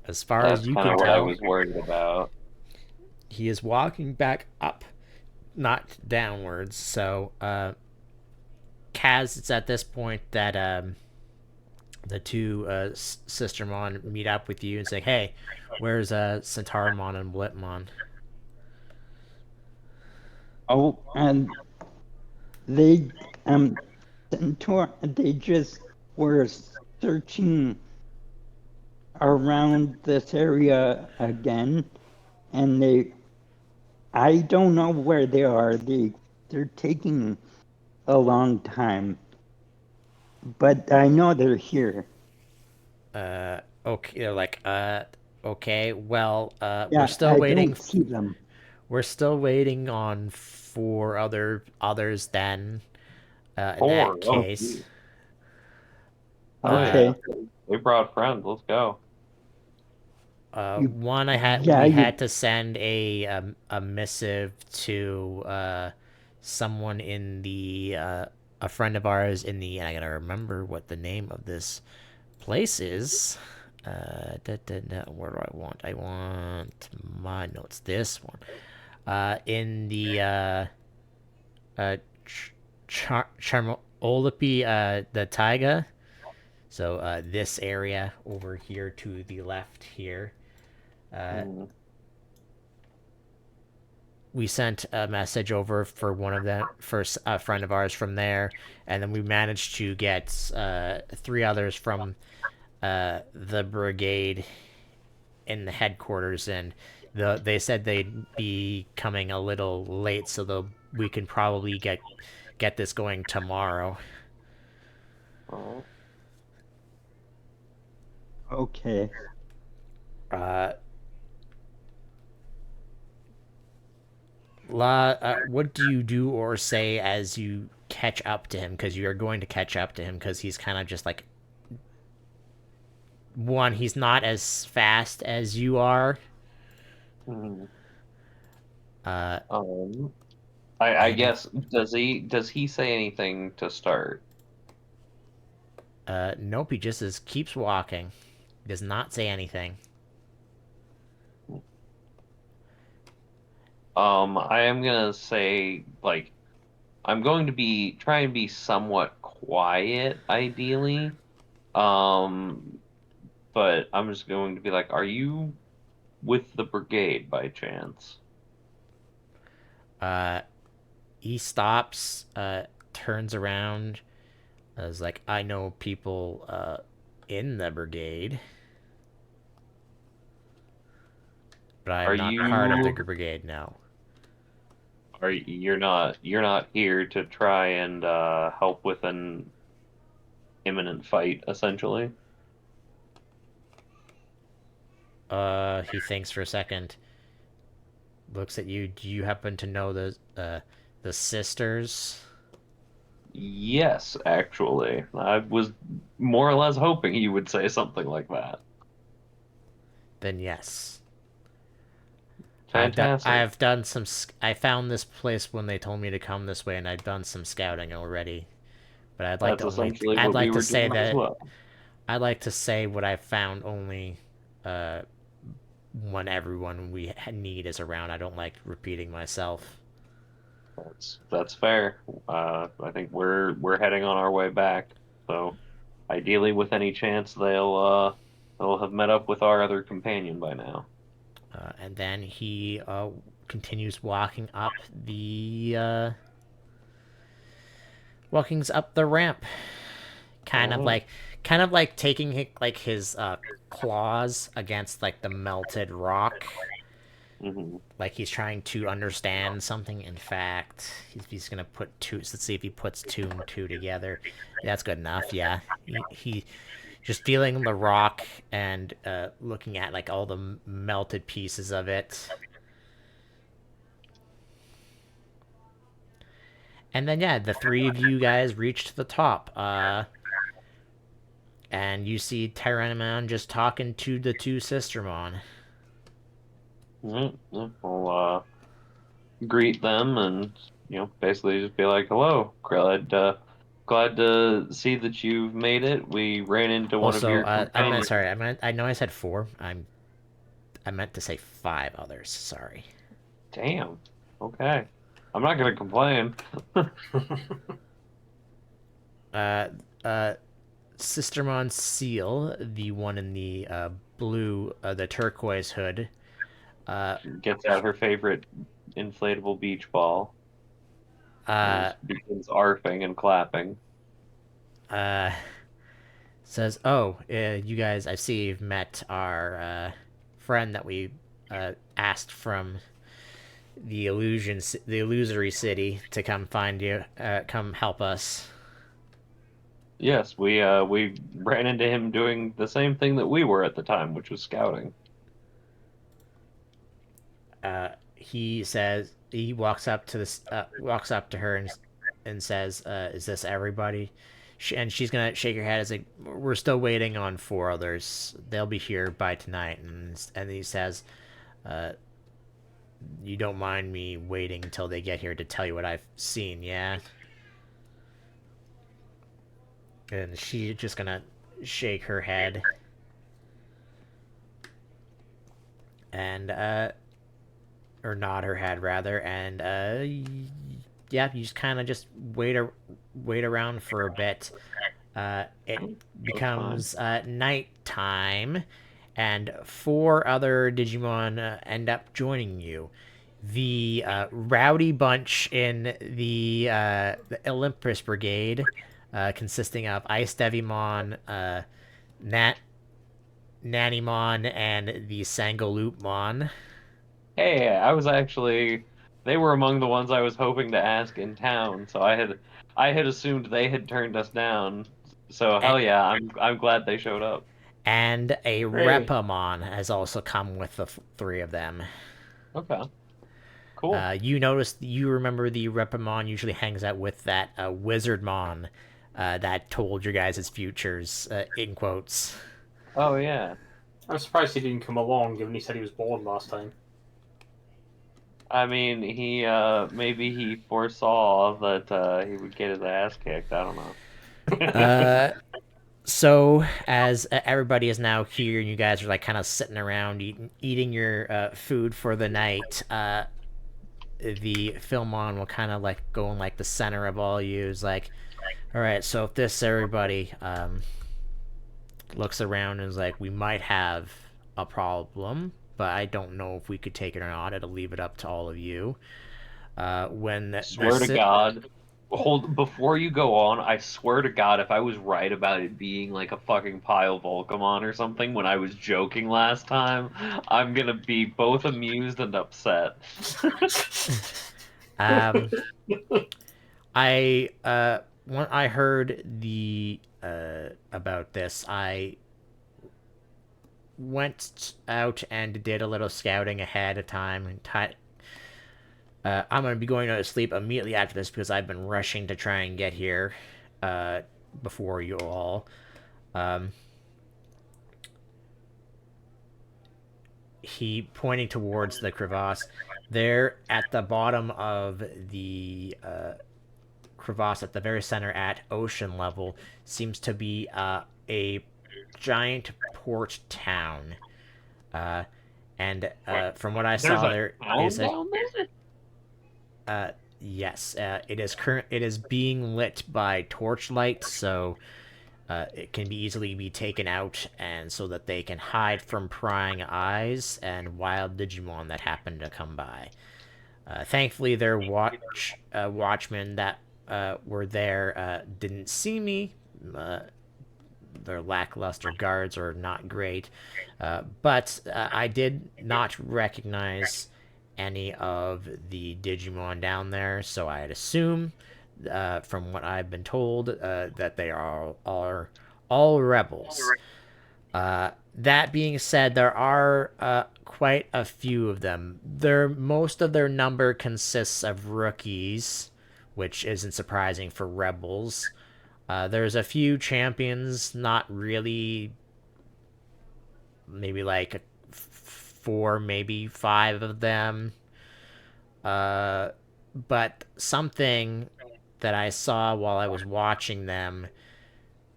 As far That's as you kind of can what I tell, was worried about. he is walking back up, not downwards. So, Kaz, it's at this point that the two Sistermon meet up with you and say, "Hey, where's Centaurmon and Blipmon?" Oh, and they Centaur, they just were searching around this area again, and I don't know where they are. They're taking a long time, but I know they're here. Okay, they're like, okay, well, we're Yeah, still I waiting. don't see them. We're still waiting on four others. Then, in that Four. Oh, case, geez. Hell uh, yeah. Okay. We brought friends. Let's go. You, one yeah, we you, had to send a missive to someone in the a friend of ours in the. I gotta remember what the name of this place is. Where do I want? I want my notes. This one. In the Charmolipi, the taiga. So this area over here to the left here. Mm. We sent a message over for one of them, for a friend of ours from there, and then we managed to get three others from the brigade in the headquarters, and they said they'd be coming a little late, so we can probably get this going tomorrow. All right. okay. Uh, what do you do or say as you catch up to him? Because you are going to catch up to him because he's kind of just like one. He's not as fast as you are. Mm. Uh, I and guess does he say anything to start? nope, he just keeps walking. He does not say anything. I am gonna say like I'm going to be try and be somewhat quiet, ideally. Um, but I'm just going to be like, "Are you with the brigade by chance?" Uh, he stops, turns around. Is like, I know people in the brigade, but I Are am not part of the you brigade now. you're not here to try and help with an imminent fight, essentially? He thinks for a second, looks at you. Do you happen to know the sisters? Yes, actually. I was more or less hoping you would say something like that. Then yes. Fantastic. I've done some. I found this place when they told me to come this way, and I've done some scouting already. But That's essentially I'd what we like to were say doing as that well. I'd like to say what I found only uh, when everyone we need is around. I don't like repeating myself. That's fair. I think we're heading on our way back. So ideally, with any chance, they'll have met up with our other companion by now. And then he continues walkings up the ramp, kind All of right. like kind of like taking like his claws against like the melted rock, Mm-hmm. like he's trying to understand something. In fact, he's gonna put two. Let's see if he puts two and two together. That's good enough. Yeah, he just feeling the rock and looking at like all the melted pieces of it. And then yeah, the three of you guys reach to the top. And you see Tyrannomon just talking to the two Sistermon. Yeah, we'll greet them and basically just be like, "Hello, glad to see that you've made it. We ran into one of Also, your I'm companions." sorry. I know I said four. I meant to say five others. Sorry. Damn. Okay. I'm not gonna complain. Uh, uh, Sistermon Seal, the one in the blue, the turquoise hood, uh, Gets out her favorite inflatable beach ball and uh, just begins arfing and clapping. uh, says, "Oh, you guys, I see you've met our friend that we asked from the illusory city to come find you, come help us." Yes, we ran into him doing the same thing that we were at the time, which was scouting. He says he walks up to her and says, "Is this everybody?" And she's gonna shake her head as like, "We're still waiting on four others. They'll be here by tonight." And he says, "You don't mind me waiting until they get here to tell you what I've seen, yeah?" And she's just gonna shake her head and or nod her head rather, and yeah, you just kind of just wait around for a bit. It That's fine. becomes nighttime, and four other Digimon end up joining you. The rowdy bunch in the Olympus Brigade, consisting of Ice Devimon, Nat Nanimon, and the Sangaloopmon. Hey, I was actually they were among the ones I was hoping to ask in town, so I had assumed they had turned us down. So And, hell yeah, I'm glad they showed up. and a Hooray. Repamon has also come with the three of them. Okay, cool. You remember the Repamon usually hangs out with that Wizardmon that told your guys' futures, in quotes. Oh yeah. I'm surprised he didn't come along, given he said he was bored last time. I mean, he maybe he foresaw that he would get his ass kicked. I don't know. So, as everybody is now here and you guys are like kind of sitting around eating your food for the night, the Filmon will kind of like go in like the center of all you. Is like, all right, so if this everybody looks around and is like, we might have a problem, but I don't know if we could take it or not. It'll leave it up to all of you. When the Swear to God, hold before you go on. I swear to God, if I was right about it being like a fucking pile Volcamon or something when I was joking last time, I'm gonna be both amused and upset. um, I when I heard the about this, I went out and did a little scouting ahead of time. I'm gonna be going to sleep immediately after this because I've been rushing to try and get here uh, before you all. Um, he pointing towards the crevasse. There at the bottom of the crevasse at the very center at ocean level seems to be a giant port town. Uh, and from what I There's saw, a there is town a down there. yes. It is being lit by torchlight, so it can be easily be taken out, and so that they can hide from prying eyes and wild Digimon that happen to come by. Thankfully, their watchmen that were there didn't see me. Uh, their lackluster guards are not great, but I did not recognize any of the Digimon down there, so I'd assume, from what I've been told, that they are all rebels. That being said, there are quite a few of them. Most of their number consists of rookies, which isn't surprising for rebels. There's a few champions, not really, maybe like four, maybe five of them. Uh, but something that I saw while I was watching them,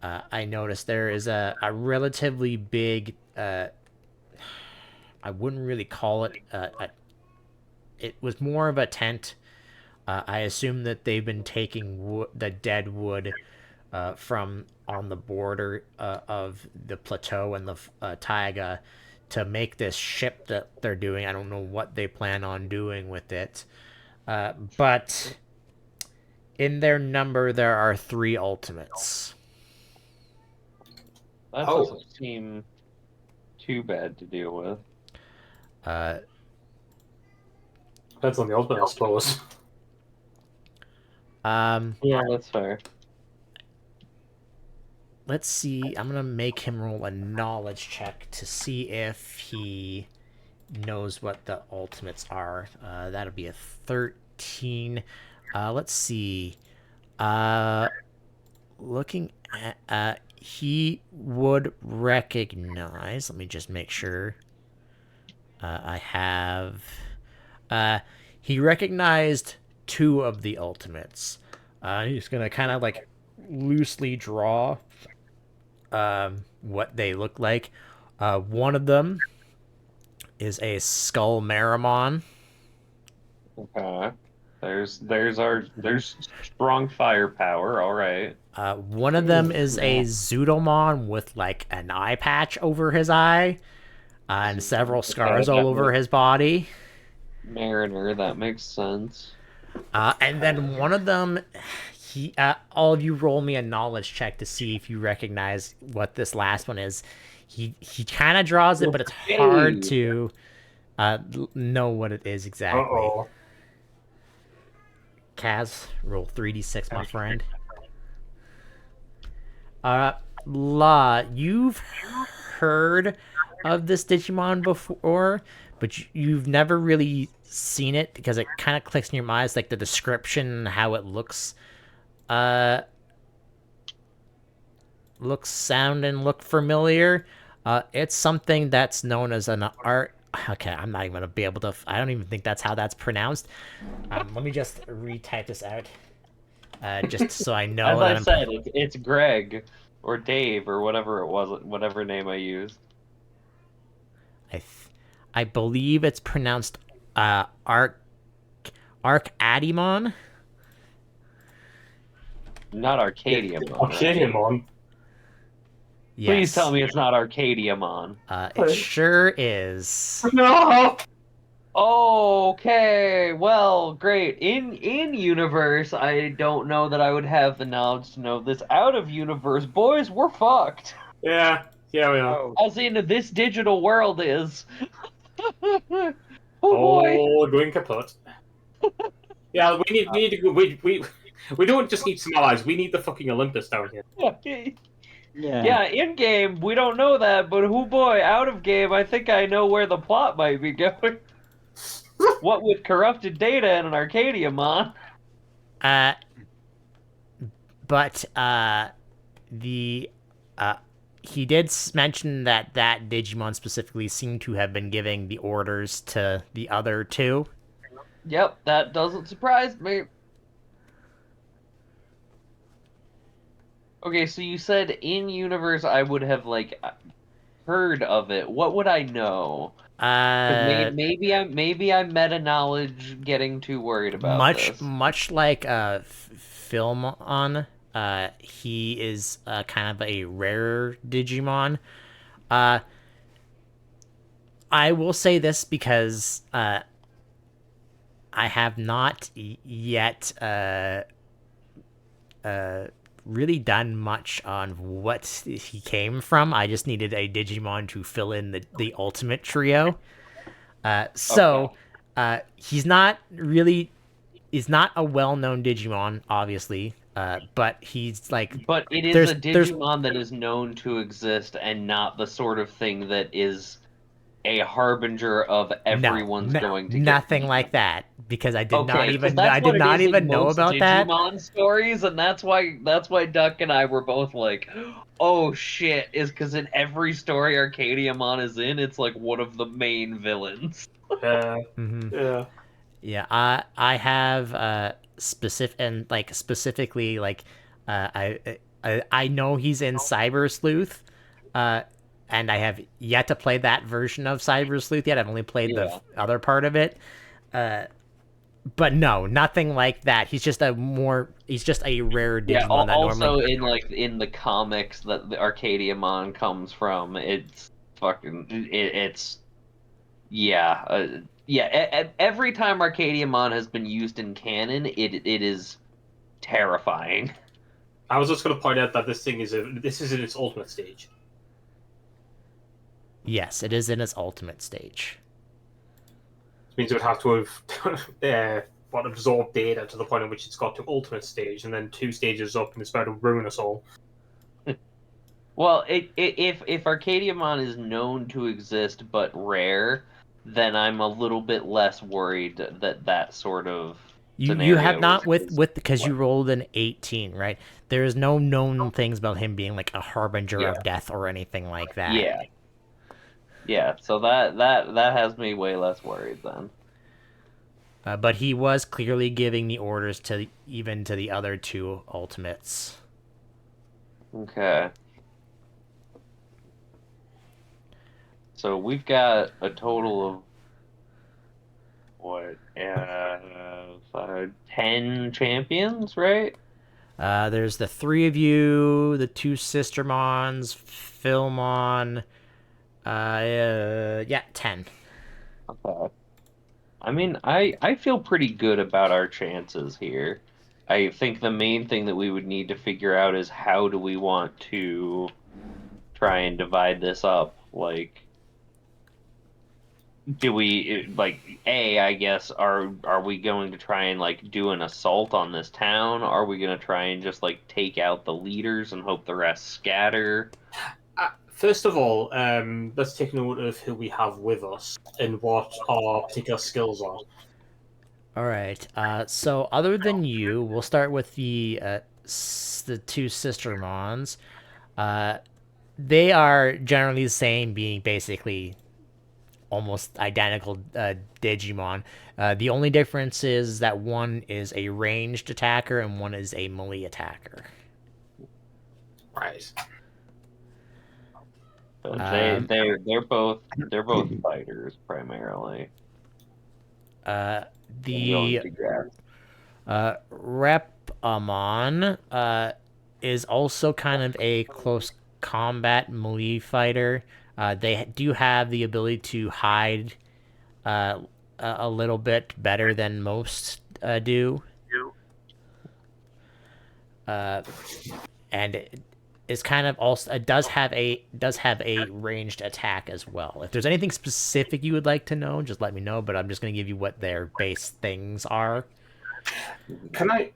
I noticed there is a relatively big. I wouldn't really call it it was more of a tent. I assume that they've been taking the dead wood from on the border of the plateau and the taiga to make this ship that they're doing. I don't know what they plan on doing with it, but in their number there are 3 ultimates. That doesn't seem too bad to deal with. Depends on the ultimate, I suppose. Yeah, that's fair. Let's see. I'm gonna make him roll a knowledge check to see if he knows what the ultimates are. That'll be a 13. Let's see. Looking at, he would recognize. Let me just make sure. I have. He recognized 2 of the ultimates. He's gonna kind of like loosely draw what they look like. One of them is a Skull Marimon. Okay. There's strong firepower. All right. One of them is a Zoodomon with like an eye patch over his eye, and several scars all over his body. Mariner, that makes sense. And then one of them, he all of you roll me a knowledge check to see if you recognize what this last one is. He kind of draws it, but it's hard to know what it is exactly. Uh-oh. Kaz, roll 3d6, my friend. La, you've heard of this Digimon before, but you've never really seen it because it kind of clicks in your mind. It's like the description, how it looks, sound, and look familiar. It's something that's known as an art. Okay, I'm not even gonna be able to. I don't even think that's how that's pronounced. Let me just retype this out, just so I know. As I said, it's Greg or Dave or whatever it was, whatever name I used. I believe it's pronounced Arcadimon. Not Arcadiamon. Arcadiamon. Yes. Please tell me it's not Arcadiamon. It sure is. No! Okay, well, great. In universe, I don't know that I would have the knowledge to know this. Out of universe, boys, we're fucked. Yeah, we are. As in, this digital world is. Oh boy. Going kaput. Yeah, we need to go. We don't just need some allies. We need the fucking Olympus down here. Yeah, in game, we don't know that, but oh boy, out of game, I think I know where the plot might be going. What with corrupted data and an Arcadiamon? But he did mention that Digimon specifically seemed to have been giving the orders to the other 2. Yep, that doesn't surprise me. Okay, so you said in universe I would have like heard of it. What would I know? Maybe I'm meta knowledge getting too worried about this. Much like Filmon, he is kind of a rare Digimon. I will say this because I have not yet really done much on what he came from. I just needed a Digimon to fill in the ultimate trio. He's not a well-known Digimon, obviously, but he's like... But it is a Digimon that is known to exist and not the sort of thing that is a harbinger of everyone's going to nothing like that, because I did not even know about Digimon that. Digimon stories, and that's why Duck and I were both like, oh shit, is because in every story Arcadiamon is in, it's like one of the main villains. Yeah. Yeah, I have specifically I know he's in Cyber Sleuth, and I have yet to play that version of Cyber Sleuth yet. I've only played the other part of it, But no, nothing like that. He's just a rare Yeah. Digimon that Also, normally. in the comics that the Arcadiamon comes from, it's fucking it's yeah every time Arcadiamon has been used in canon, it is terrifying. I was just going to point out that this is in its ultimate stage. Yes, it is in its ultimate stage. Which means it would have to have absorbed data to the point at which it's got to ultimate stage, and then 2 stages up, and it's about to ruin us all. Well, if Arcadiamon is known to exist but rare, then I'm a little bit less worried that sort of You have scenario not is because you rolled an 18, right? There is no known things about him being like a harbinger Yeah. of death or anything like that. Yeah. Yeah, so that has me way less worried then. But he was clearly giving the orders to even to the other 2 ultimates. Okay. So we've got a total of what? 10 champions, right? There's the 3 of you, the 2 Sistermons, Philmon. Yeah, 10. Okay. I mean, I feel pretty good about our chances here. I think the main thing that we would need to figure out is how do we want to try and divide this up? Like, do we like I guess are we going to try and like do an assault on this town? Are we going to try and just like take out the leaders and hope the rest scatter? First of all, let's take note of who we have with us and what our particular skills are. All right. So other than you, we'll start with the 2 Sistermons. They are generally the same, being basically almost identical Digimon. The only difference is that one is a ranged attacker and one is a melee attacker. Right. They're both fighters primarily. The Repamon is also kind of a close combat melee fighter. They do have the ability to hide a little bit better than most do. And it is kind of also it does have a ranged attack as well. If there's anything specific you would like to know, just let me know. But I'm just going to give you what their base things are. Can I?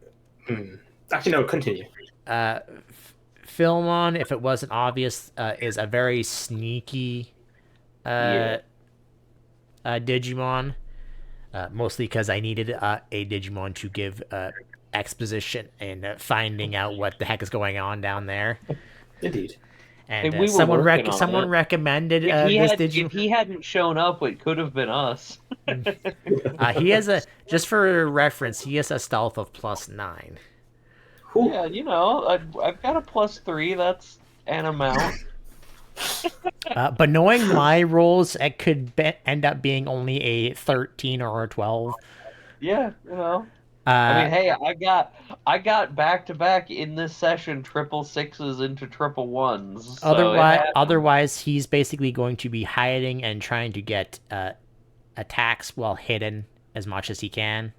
Actually, no. Continue. Philmon, if it wasn't obvious, is a very sneaky Digimon. Mostly because I needed a Digimon to give exposition and finding out what the heck is going on down there. Indeed. And We were working on someone it. recommended If Digimon. he hadn't shown up, it could have been us. He has just for reference, he has a stealth of +9. Yeah, I've got a +3. That's an amount. But knowing my rolls, it could end up being only a 13 or a 12. Yeah, I mean, hey, I got back to back in this session 666s into 111s. So otherwise, he's basically going to be hiding and trying to get attacks while hidden as much as he can.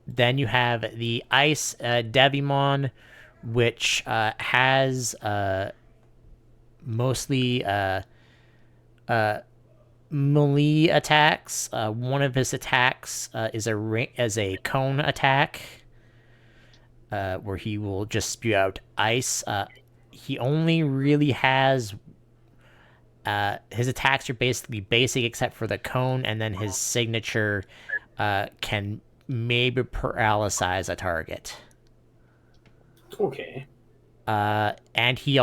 Then you have the Ice Devimon, which has mostly melee attacks. One of his attacks is a cone attack, where he will just spew out ice. He only really has his attacks are basically basic except for the cone, and then his signature can maybe paralyze a target. Okay. And he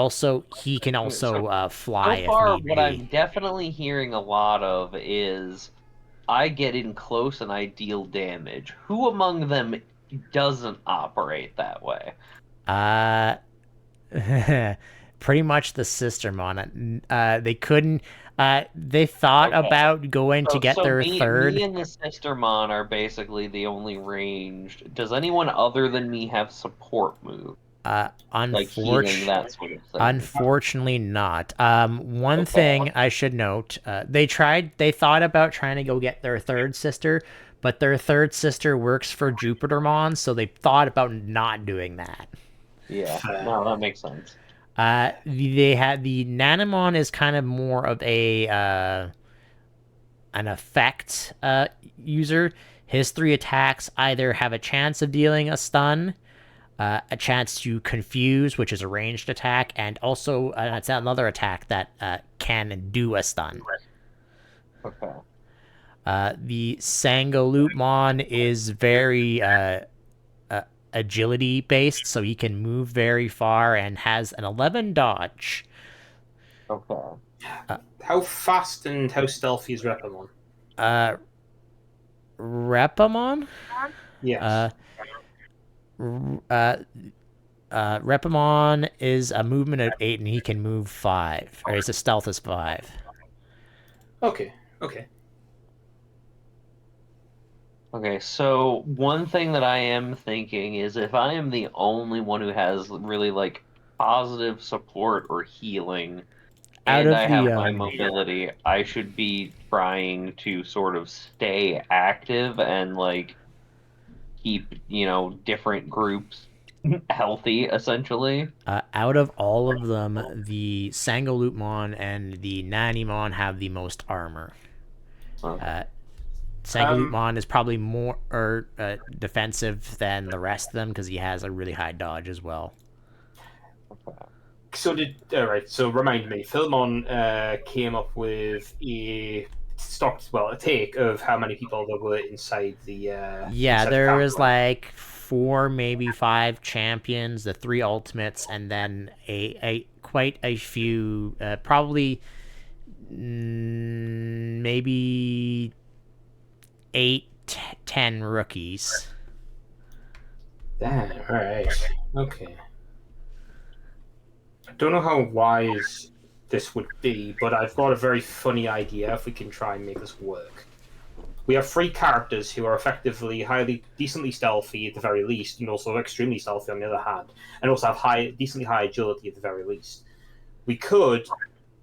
can also fly. So far, if need what be. I'm definitely hearing a lot of is I get in close and I deal damage. Who among them doesn't operate that way? pretty much the Sistermon. They couldn't. They thought Okay. about going to get their me third. and the Sistermon are basically the only ranged. Does anyone other than me have support move? Like healing, that sort of thing. Unfortunately, not. One Okay. thing I should note: they tried. They thought about trying to go get their third sister, but their third sister works for Jupitermon, so they thought about not doing that. Yeah, no, that makes sense. They had the Nanimon is kind of more of a an effect user. His three attacks either have a chance of dealing a stun, a chance to confuse, which is a ranged attack, and also it's another attack that can do a stun. Okay. The Sangolutmon is very agility based, so he can move very far and has an 11 dodge. Okay. How fast and how stealthy is Repamon? Repamon? Yes. Repamon is a movement of 8 and he can move 5. Or he's a stealth is 5. Okay. Okay. Okay, so one thing that I am thinking is if I am the only one who has really like positive support or healing, Out and of I have the my mobility, I should be trying to sort of stay active and like keep, different groups healthy, essentially. out of all of them, the Sangolutmon and the Nanimon have the most armor. Okay. Sangolutmon is probably more defensive than the rest of them because he has a really high dodge as well. So So remind me, Philmon came up with a take of how many people there were inside the. Yeah, inside the there was capital. like 4, maybe 5 champions, the 3 ultimates, and then a quite a few, probably maybe 8, 10 rookies. Damn. All right. Okay. I don't know how wise this would be, but I've got a very funny idea if we can try and make this work. We have 3 characters who are effectively decently stealthy at the very least, and also extremely stealthy on the other hand, and also have decently high agility at the very least. We could,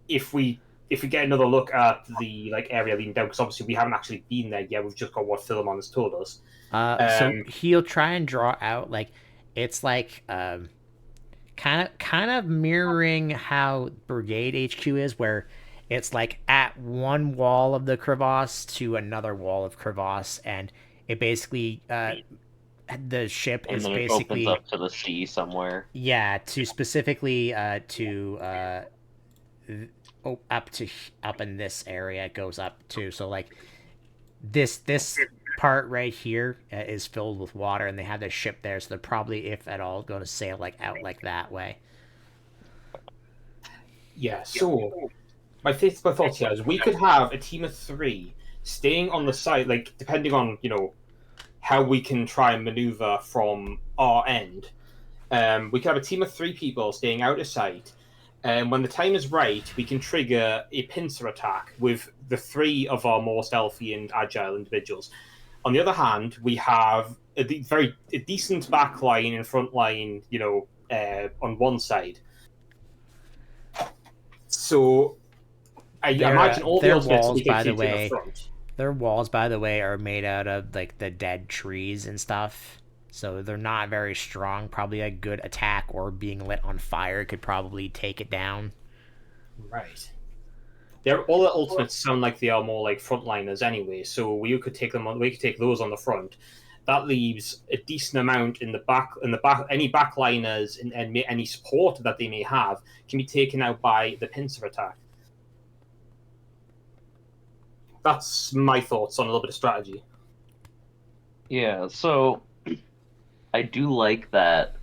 if we get another look at the area leading down, because obviously we haven't actually been there yet. We've just got what Philemon has told us. So he'll try and draw out it's kind of mirroring how Brigade HQ is, where it's like at one wall of the crevasse to another wall of crevasse, and it basically the ship And is then it basically opens up to the sea somewhere. yeah to specifically up in this area it goes up to, so like this part right here is filled with water, and they have their ship there, so they're probably, if at all, going to sail out that way. Yeah. So my thoughts here is we could have a team of 3 staying on the site, depending on how we can try and maneuver from our end. We could have a team of 3 people staying out of sight. And when the time is right, we can trigger a pincer attack with the 3 of our more stealthy and agile individuals. On the other hand, we have a decent back line and front line, on one side. So I imagine all the ultimates will be dedicated to the front. Their walls, by the way, are made out of the dead trees and stuff. So they're not very strong. Probably a good attack or being lit on fire could probably take it down. Right. All the ultimates sound like they are more like frontliners anyway, so we could take them on. We could take those on the front. That leaves a decent amount in the back. Any backliners and any support that they may have can be taken out by the pincer attack. That's my thoughts on a little bit of strategy. Yeah, so I do like that.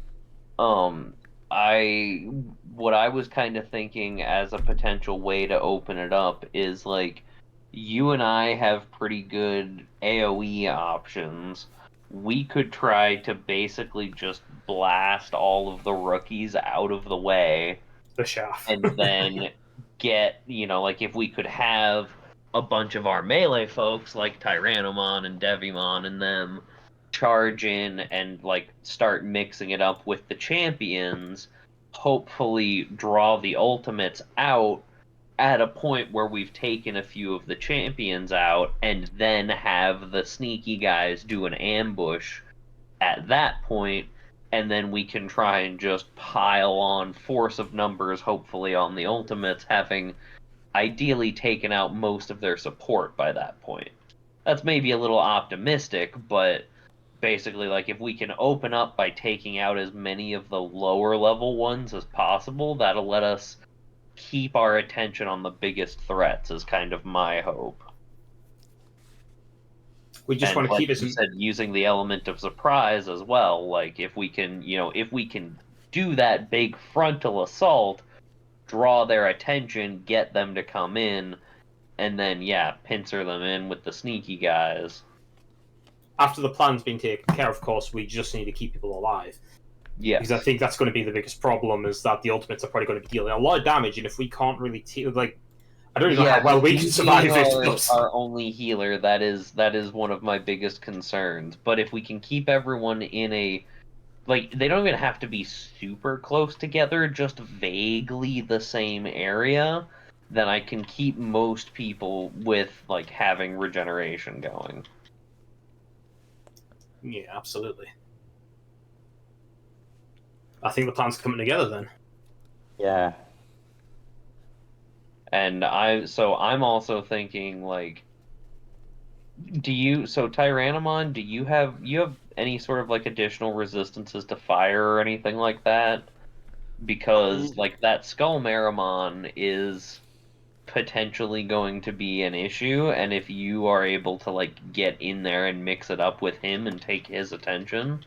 What I was kind of thinking as a potential way to open it up is like you and I have pretty good AoE options. We could try to basically just blast all of the rookies out of the way The shaft. and then get, like if we could have a bunch of our melee folks like Tyrannomon and Devimon and them charge in and like start mixing it up with the champions, hopefully draw the ultimates out at a point where we've taken a few of the champions out, and then have the sneaky guys do an ambush at that point, and then we can try and just pile on force of numbers, hopefully on the ultimates, having ideally taken out most of their support by that point. That's maybe a little optimistic, but basically, like, if we can open up by taking out as many of the lower level ones as possible, that'll let us keep our attention on the biggest threats, is kind of my hope. We just And want to like keep it. you said, using the element of surprise as well. Like if we can, if we can do that big frontal assault, draw their attention, get them to come in, and then pincer them in with the sneaky guys. After the plan's been taken care of course, we just need to keep people alive. Yes. Because I think that's going to be the biggest problem, is that the ultimates are probably going to be dealing a lot of damage, and if we can't really I don't even know how well we can survive it. Our only healer, that is one of my biggest concerns. But if we can keep everyone in a, like, they don't even have to be super close together, just vaguely the same area, then I can keep most people with like having regeneration going. Yeah, absolutely. I think the plan's coming together then. Yeah. And I'm also thinking, like, Tyrannomon, do you have any sort of like additional resistances to fire or anything like that? Because like that Skull Marimon is potentially going to be an issue, and if you are able to like get in there and mix it up with him and take his attention,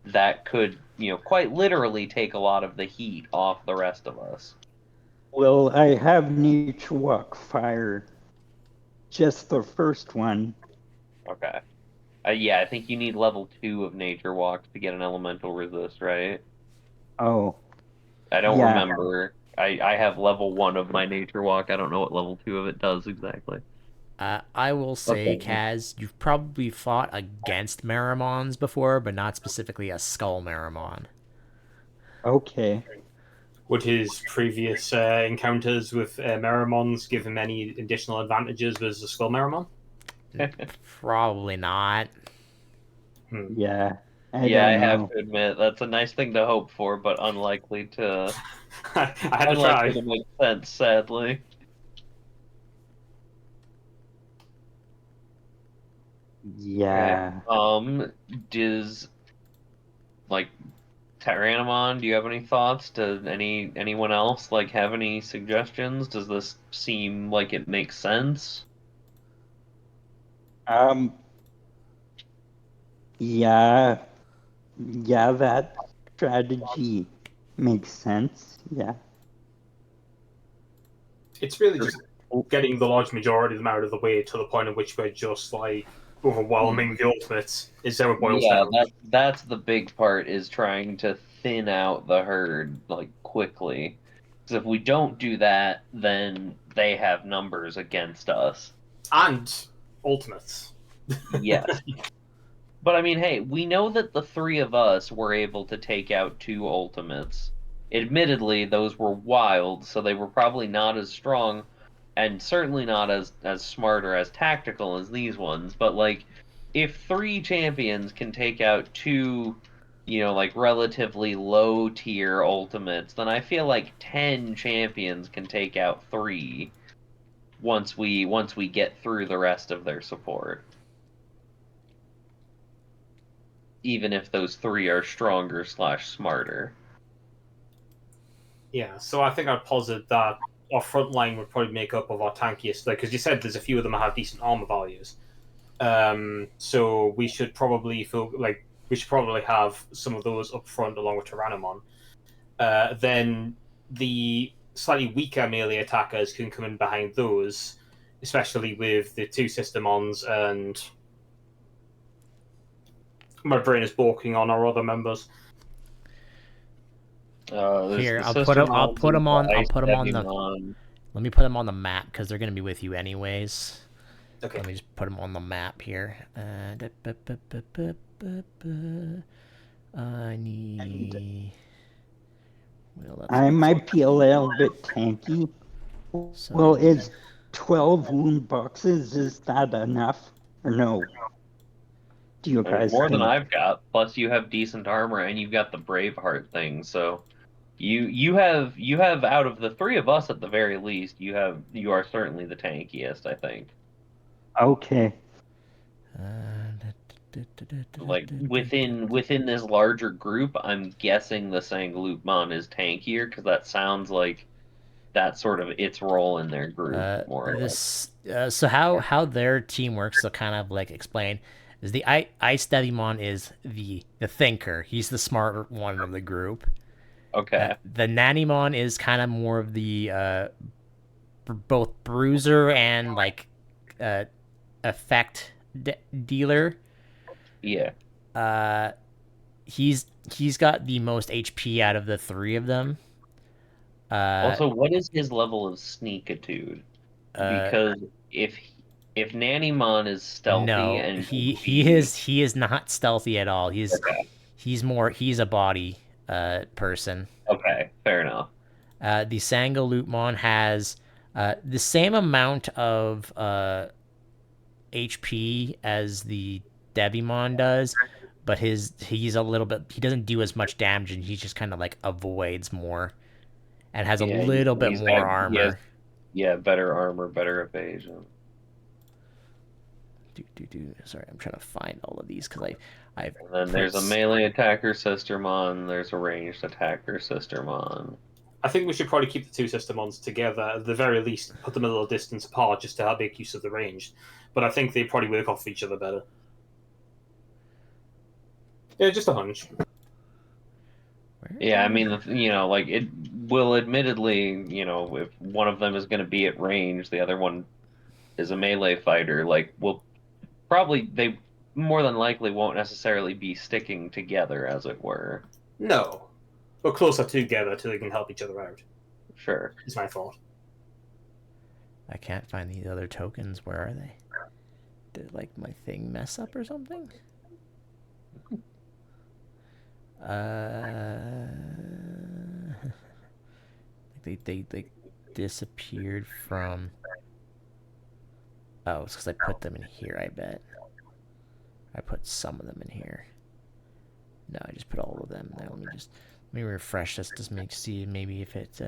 that could, quite literally take a lot of the heat off the rest of us. Well, I have Nature Walk Fire. Just the first one. Okay. Yeah, I think you need level 2 of Nature Walk to get an elemental resist, right? Oh. I don't Yeah. remember. I have level 1 of my Nature Walk. I don't know what level 2 of it does exactly. I will say, Okay. Kaz, you've probably fought against Marimons before, but not specifically a Skull Marimon. Okay. Would his previous encounters with Merimons give him any additional advantages versus Skull Merimon? Probably not. Yeah. I have know. to admit, that's a nice thing to hope for, but unlikely to I had to try. make sense, sadly. Yeah. Does, like, Tyrannomon, do you have any thoughts? Does anyone else like have any suggestions? Does this seem like it makes sense? Yeah. Yeah, that strategy makes sense. Yeah. It's really just getting the large majority of them out of the way to the point at which we're just like overwhelming the ultimates. Is how it boils down. That's the big part, is trying to thin out the herd like quickly. Because if we don't do that, then they have numbers against us. And ultimates. Yes. But I mean, hey, we know that the 3 of us were able to take out 2 ultimates. Admittedly, those were wild, so they were probably not as strong, and certainly not as smart or as tactical as these ones. But like, if 3 champions can take out 2, like relatively low tier ultimates, then I feel like 10 champions can take out 3 once we get through the rest of their support. Even if those 3 are stronger / smarter. Yeah, so I think I'd posit that our front line would probably make up of our tankiest, because you said there's a few of them that have decent armor values. So we should probably have some of those up front along with Tyrannomon. Then the slightly weaker melee attackers can come in behind those, especially with the 2 Systemons, and my brain is balking on our other members. There's Here, the I'll put them. I'll Sistermons, put there's them the on. I'll Ice put them on the. Devimon. Let me put them on the map because they're gonna be with you anyways. Okay. Let me just put them on the map here. I need. Well, that's I might be a little bit tanky. so. Well, is 12 wound boxes, is that enough? Or no? Do you There's guys more than think? I've got. Plus, you have decent armor, and you've got the Braveheart thing. So, you have out of the three of us at the very least, you are certainly the tankiest. I think. Okay. Like within this larger group, I'm guessing the Sangloopmon is tankier because that sounds like that's sort of its role in their group, more or less. This so how their team works to kind of like explain is the Ice Devimon is the thinker. He's the smarter one of the group. Okay. The Nanimon is kind of more of the both bruiser and like uh, effect dealer. Yeah. Uh, he's got the most HP out of the three of them. Also, what is his level of sneakitude? Uh, Because if if Nannymon is stealthy no, and can he be is not stealthy at all. okay, He's a body person. okay, fair enough. The Sangaloopmon has the same amount of HP as the Devimon does, but he's a little bit he doesn't do as much damage and he just kind of like avoids more and has a Yeah, little bit he's got more he has armor. better armor, better evasion. Sorry, I'm trying to find all of these because I've And then there's a melee attacker Sistermon, there's a ranged attacker Sistermon. I think we should probably keep the two Systemons together. At the very least, put them a little distance apart just to help make use of the range. But I think they probably work off each other better. Yeah, just a hunch. Yeah, I mean, like it will admittedly, if one of them is going to be at range, the other one is a melee fighter, like, they more than likely won't necessarily be sticking together, as it were. No. But closer together till they can help each other out. Sure. Is my thought. I can't find these other tokens. Where are they? Did like my thing mess up or something? They disappeared from. Oh, it's because I put them in here. I bet. I put some of them in here. No, I just put all of them there. Let me refresh this to make see maybe if it.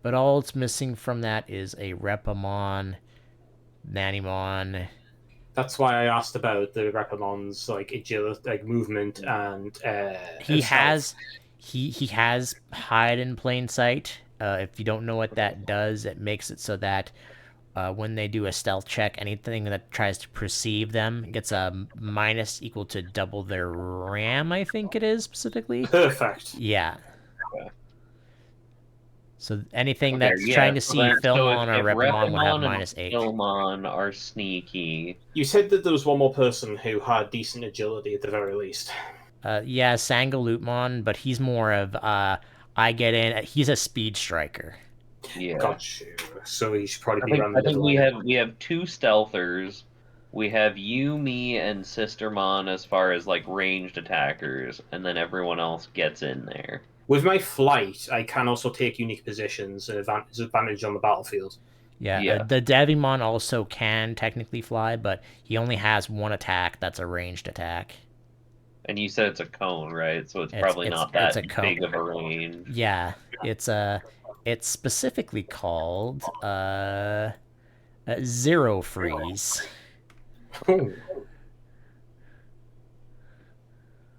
But all it's missing from that is a Repamon, Nanimon. That's why I asked about the Repamon's like agility, like movement, and He stealth. has hide in plain sight. If you don't know what that does, it makes it so that when they do a stealth check, anything that tries to perceive them gets a minus equal to double their RAM. I think it is specifically. Perfect. Yeah. Okay. So anything Okay, that's yeah. trying to So, see Philmon if or Repamon would have Repamon and -8. Philmon are sneaky, You said that there was one more person who had decent agility at the very least. Yeah, Sangaloopmon, but he's more of I get in. He's a speed striker. yeah. Got you. So he should probably I be think around the I think middle. we have two stealthers. We have you, me, and Sistermon as far as like ranged attackers, and then everyone else gets in there. With my flight, I can also take unique positions and advantage on the battlefield. Yeah, Yeah. the Devimon also can technically fly, but he only has one attack that's a ranged attack. And you said it's a cone, right? So it's It's probably it's not it's that a big of a range. Yeah, it's specifically called Zero Freeze.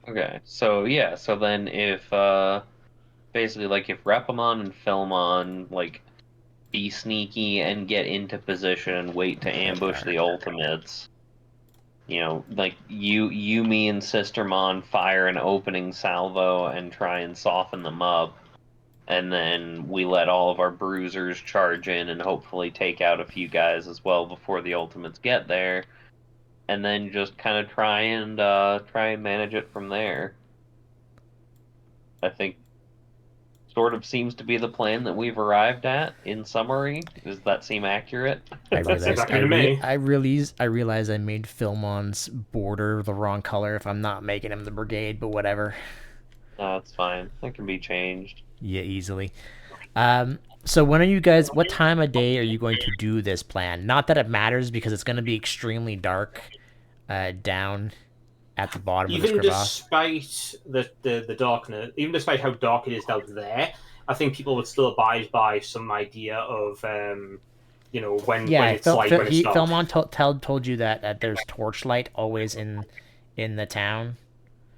Okay, so yeah, so then if basically like if Repamon and Philmon like be sneaky and get into position and wait to ambush the ultimates, like you, me, and Sistermon fire an opening salvo and try and soften them up, and then we let all of our bruisers charge in and hopefully take out a few guys as well before the ultimates get there, and then just kind of try and manage it from there. I think sort of seems to be the plan that we've arrived at in summary. Does that seem accurate? I Seems realized accurate to me. I realized I made Philmon's border the wrong color if I'm not making him the brigade, but whatever. No, it's fine. That can be changed. Yeah, easily. So when are you guys? What time of day are you going to do this plan? Not that it matters because it's going to be extremely dark, down at the bottom of this Even crevasse. despite the darkness, even despite how dark it is down there, I think people would still abide by some idea of when Yeah, it's light, when it's dark. Philmon told you that there's torchlight always in the town.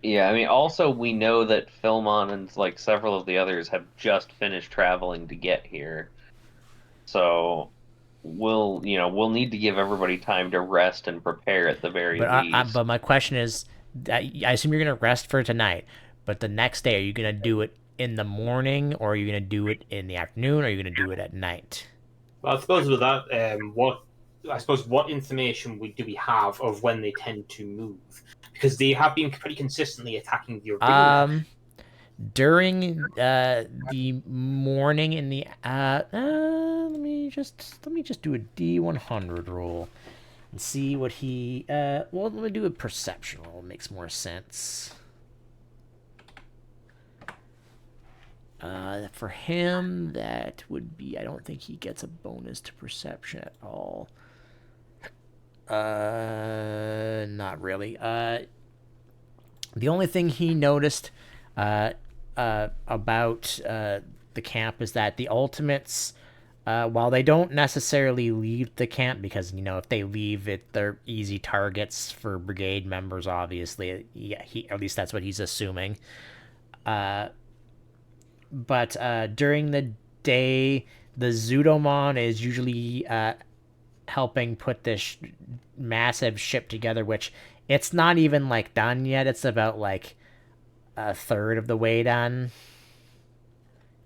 Yeah, I mean, also we know that Philmon and like several of the others have just finished traveling to get here, so we'll need to give everybody time to rest and prepare at the very least. But my question is, I assume you're gonna rest for tonight, but the next day, are you gonna do it in the morning, or are you gonna do it in the afternoon, or are you gonna do it at night? But I suppose with that, what information do we have of when they tend to move? Because they have been pretty consistently attacking the arena. During the morning in the let me just do a D100 roll and see what he well, let me do a perception roll. It makes more sense. For him, that would be. I don't think he gets a bonus to perception at all. Not really. The only thing he noticed, about the camp is that the ultimates, while they don't necessarily leave the camp, because if they leave it, they're easy targets for brigade members. Obviously, yeah, at least that's what he's assuming. But during the day, the Zudomon is usually helping put this massive ship together, which it's not even like done yet. It's about like a third of the way done,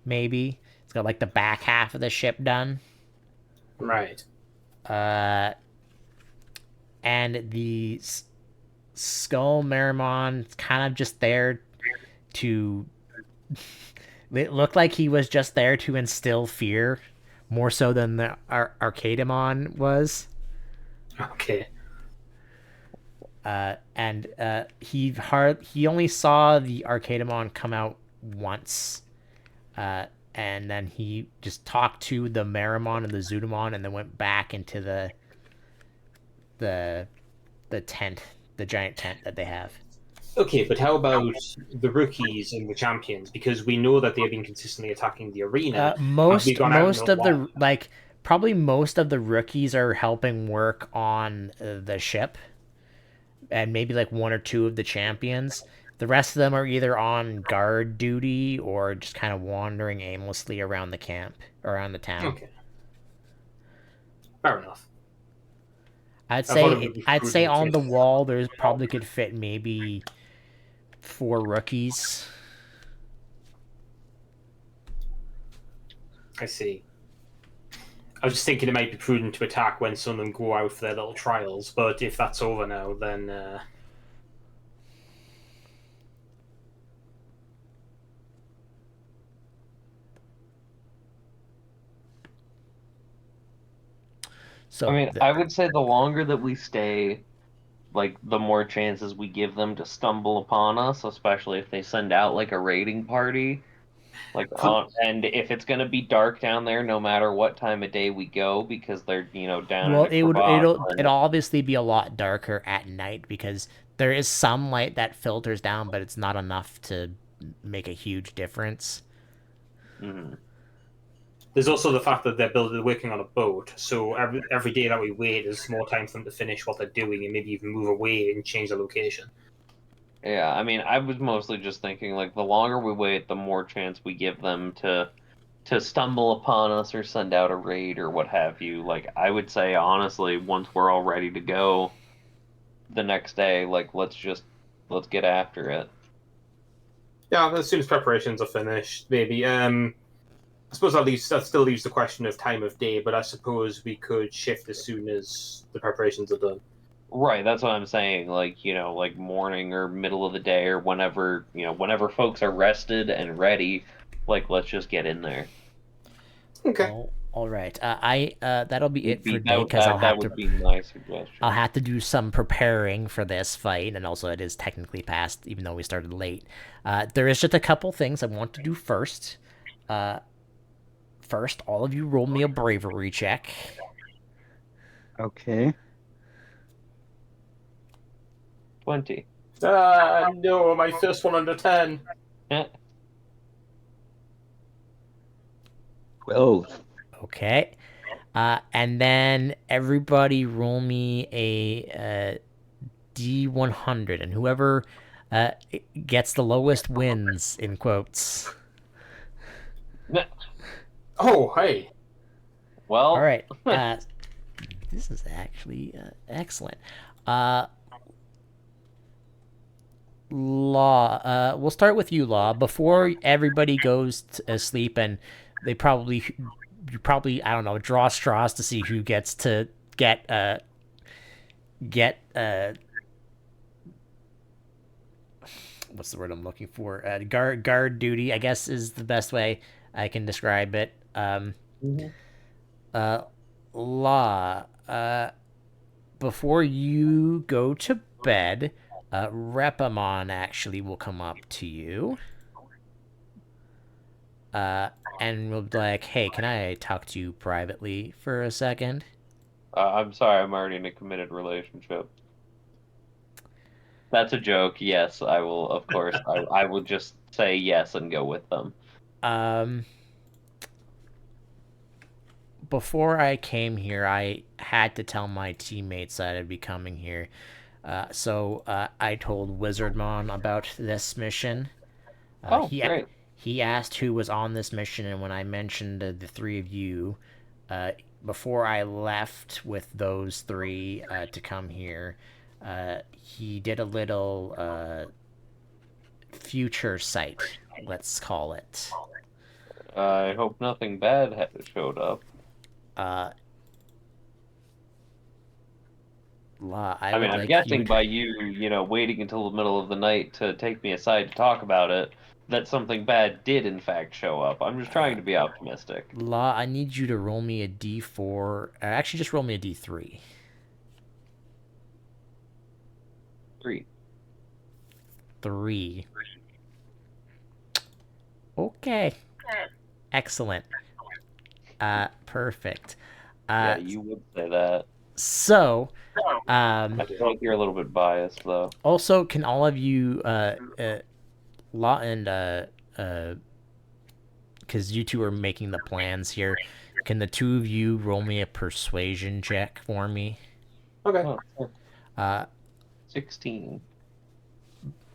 maybe. It's got like the back half of the ship done. Right. Uh, and the Skull Marimon kind of just there to. It looked like he was just there to instill fear, more so than the Arcademon was. Okay. And he only saw the Arcademon come out once, and then he just talked to the Marimon and the Zudomon, and then went back into the tent, the giant tent that they have. Okay, but how about the rookies and the champions? Because we know that they have been consistently attacking the arena. Have we gone out in Most a of while? the like probably most of the rookies are helping work on the ship, and maybe like one or two of the champions. The rest of them are either on guard duty or just kind of wandering aimlessly around the camp, around the town. Okay. Fair enough. I'd I thought it say would be I'd say prudent on the to. wall there's probably could fit maybe 4 rookies. I see. I was just thinking it might be prudent to attack when some of them go out for their little trials, but if that's over now, then I So mean, I would say the longer that we stay, like the more chances we give them to stumble upon us, especially if they send out like a raiding party. Like and if it's gonna be dark down there, no matter what time of day we go, because they're down in well, a crevasse. it'll obviously be a lot darker at night because there is some light that filters down, but it's not enough to make a huge difference. Mhm. there's also the fact that they're working on a boat, so every day that we wait is more time for them to finish what they're doing and maybe even move away and change the location. Yeah, I mean, I was mostly just thinking like the longer we wait, the more chance we give them to stumble upon us or send out a raid or what have you. Like I would say honestly, once we're all ready to go the next day, like let's get after it. Yeah, as soon as preparations are finished, maybe. I suppose that still leaves the question of time of day, but I suppose we could shift as soon as the preparations are done. Right, that's what I'm saying. Like, like morning or middle of the day or whenever, whenever folks are rested and ready, Like, let's just get in there. Okay. All right. That'll be it for me That, because that would be my suggestion. I'll have to do some preparing for this fight, and also it is technically past, even though we started late. There is just a couple things I want to do first. First, all of you roll me a bravery check. Okay. 20. No, my first one under 10. 12. Okay. And then everybody roll me a D100, and whoever gets the lowest wins, in quotes. Oh, hey. Well, All right. This is actually excellent. Law. We'll start with you, Law. Before everybody goes to sleep, and you probably, I don't know, draw straws to see who gets to get what's the word I'm looking for? Guard duty, I guess, is the best way I can describe it. Law. Before you go to bed, Repamon actually will come up to you. And will be like, hey, can I talk to you privately for a second? I'm sorry, I'm already in a committed relationship. That's a joke. Yes, I will, of course. I will just say yes and go with them. Before I came here, I had to tell my teammates that I'd be coming here. So I told Wizardmon about this mission. Great. He asked who was on this mission, and when I mentioned the three of you, before I left with those three to come here, he did a little future sight, let's call it. I hope nothing bad showed up. I mean, I'm guessing by you waiting until the middle of the night to take me aside to talk about it, that something bad did in fact show up. I'm just trying to be optimistic. Law, I need you to roll me a d4. Actually, just roll me a d3. 3. Okay. Excellent. Perfect. Yeah, you would say that. So, I feel like you're a little bit biased, though. also, can all of you, Law and, because you two are making the plans here, can the two of you roll me a persuasion check for me? Okay. 16.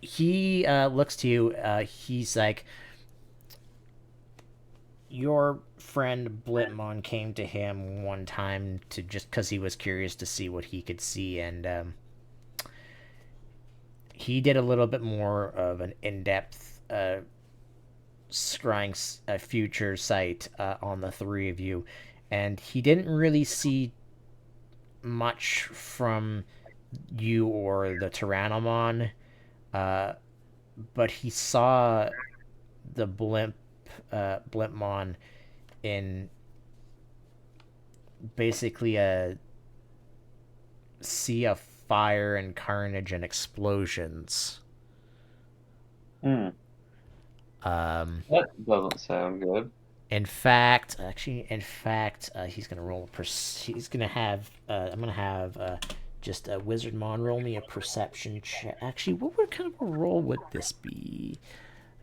He looks to you. He's like, your friend Blitmon came to him one time to just because he was curious to see what he could see, and he did a little bit more of an in-depth scrying future sight on the three of you, and he didn't really see much from you or the Tyrannomon, but he saw the Blimpmon in basically a sea of fire and carnage and explosions. That doesn't sound good. In fact, he's gonna roll. He's gonna have. I'm gonna have just a Wizardmon roll me a perception check. Actually, what kind of a roll would this be?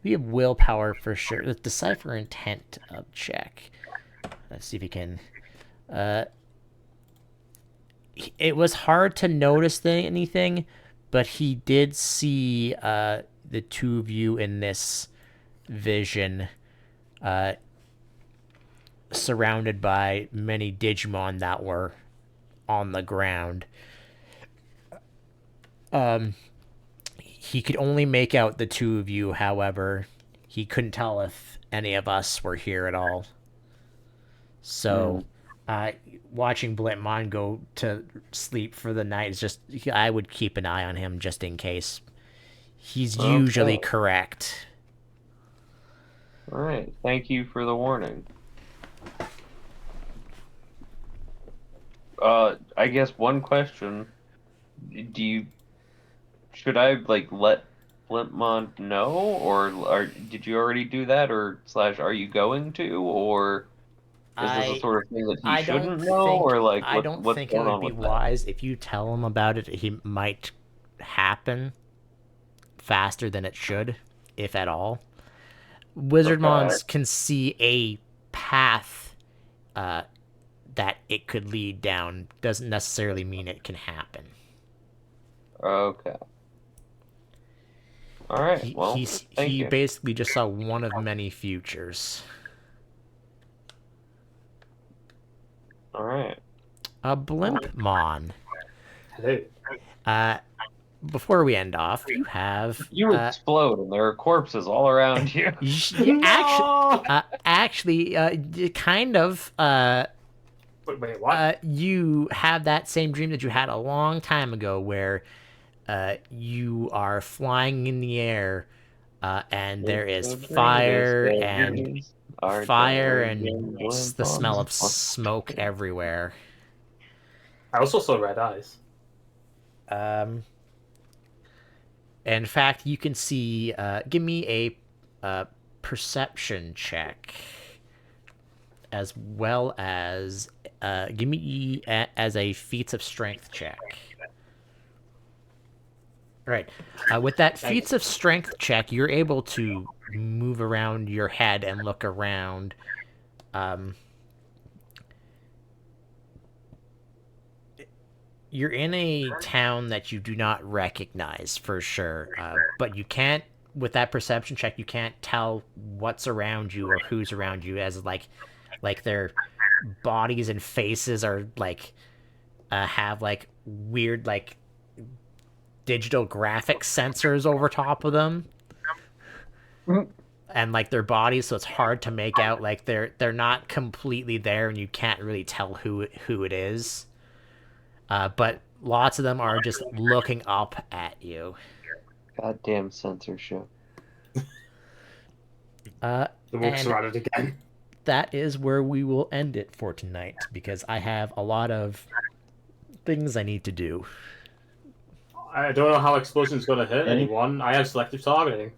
We have willpower for sure. The decipher intent check. Let's see if he can. It was hard to notice anything, but he did see the two of you in this vision, surrounded by many Digimon that were on the ground. He could only make out the two of you, however. He couldn't tell if any of us were here at all. So, watching Blitmon go to sleep for the night is just... I would keep an eye on him just in case. He's usually correct. All right. Thank you for the warning. I guess one question. Should I like let Flintmont know, or did you already do that, or slash are you going to, or is this the I sort of thing that he I don't shouldn't know, think or like I don't what's think it going would on be with that? wise if you tell him about it. He might happen faster than it should, if at all. Okay. Wizardmons can see a path uh, that it could lead down. Doesn't necessarily mean it can happen. Okay. All right. He Well, he thank he you. basically just saw one of many futures. All right. A Blimpmon. Hello. Uh, before we end off, you have You explode, and there are corpses all around you. No! actually, kind of. Wait, what? You have that same dream that you had a long time ago, where you are flying in the air, and there is fire and the smell of smoke everywhere. I also saw red eyes. In fact, you can see. Give me a perception check, as well as give me as a feats of strength check. All right. With that feats of strength check, you're able to move around your head and look around. You're in a town that you do not recognize for sure, but you can't. With that perception check, you can't tell what's around you or who's around you, as like their bodies and faces are like have like weird like digital graphic sensors over top of them, and like their bodies, so it's hard to make out. Like they're not completely there, and you can't really tell who it is. But lots of them are just looking up at you. Goddamn censorship. The walks And around it again. that is where we will end it for tonight, because I have a lot of things I need to do. I don't know how explosion's gonna hit anyone. I have selective targeting.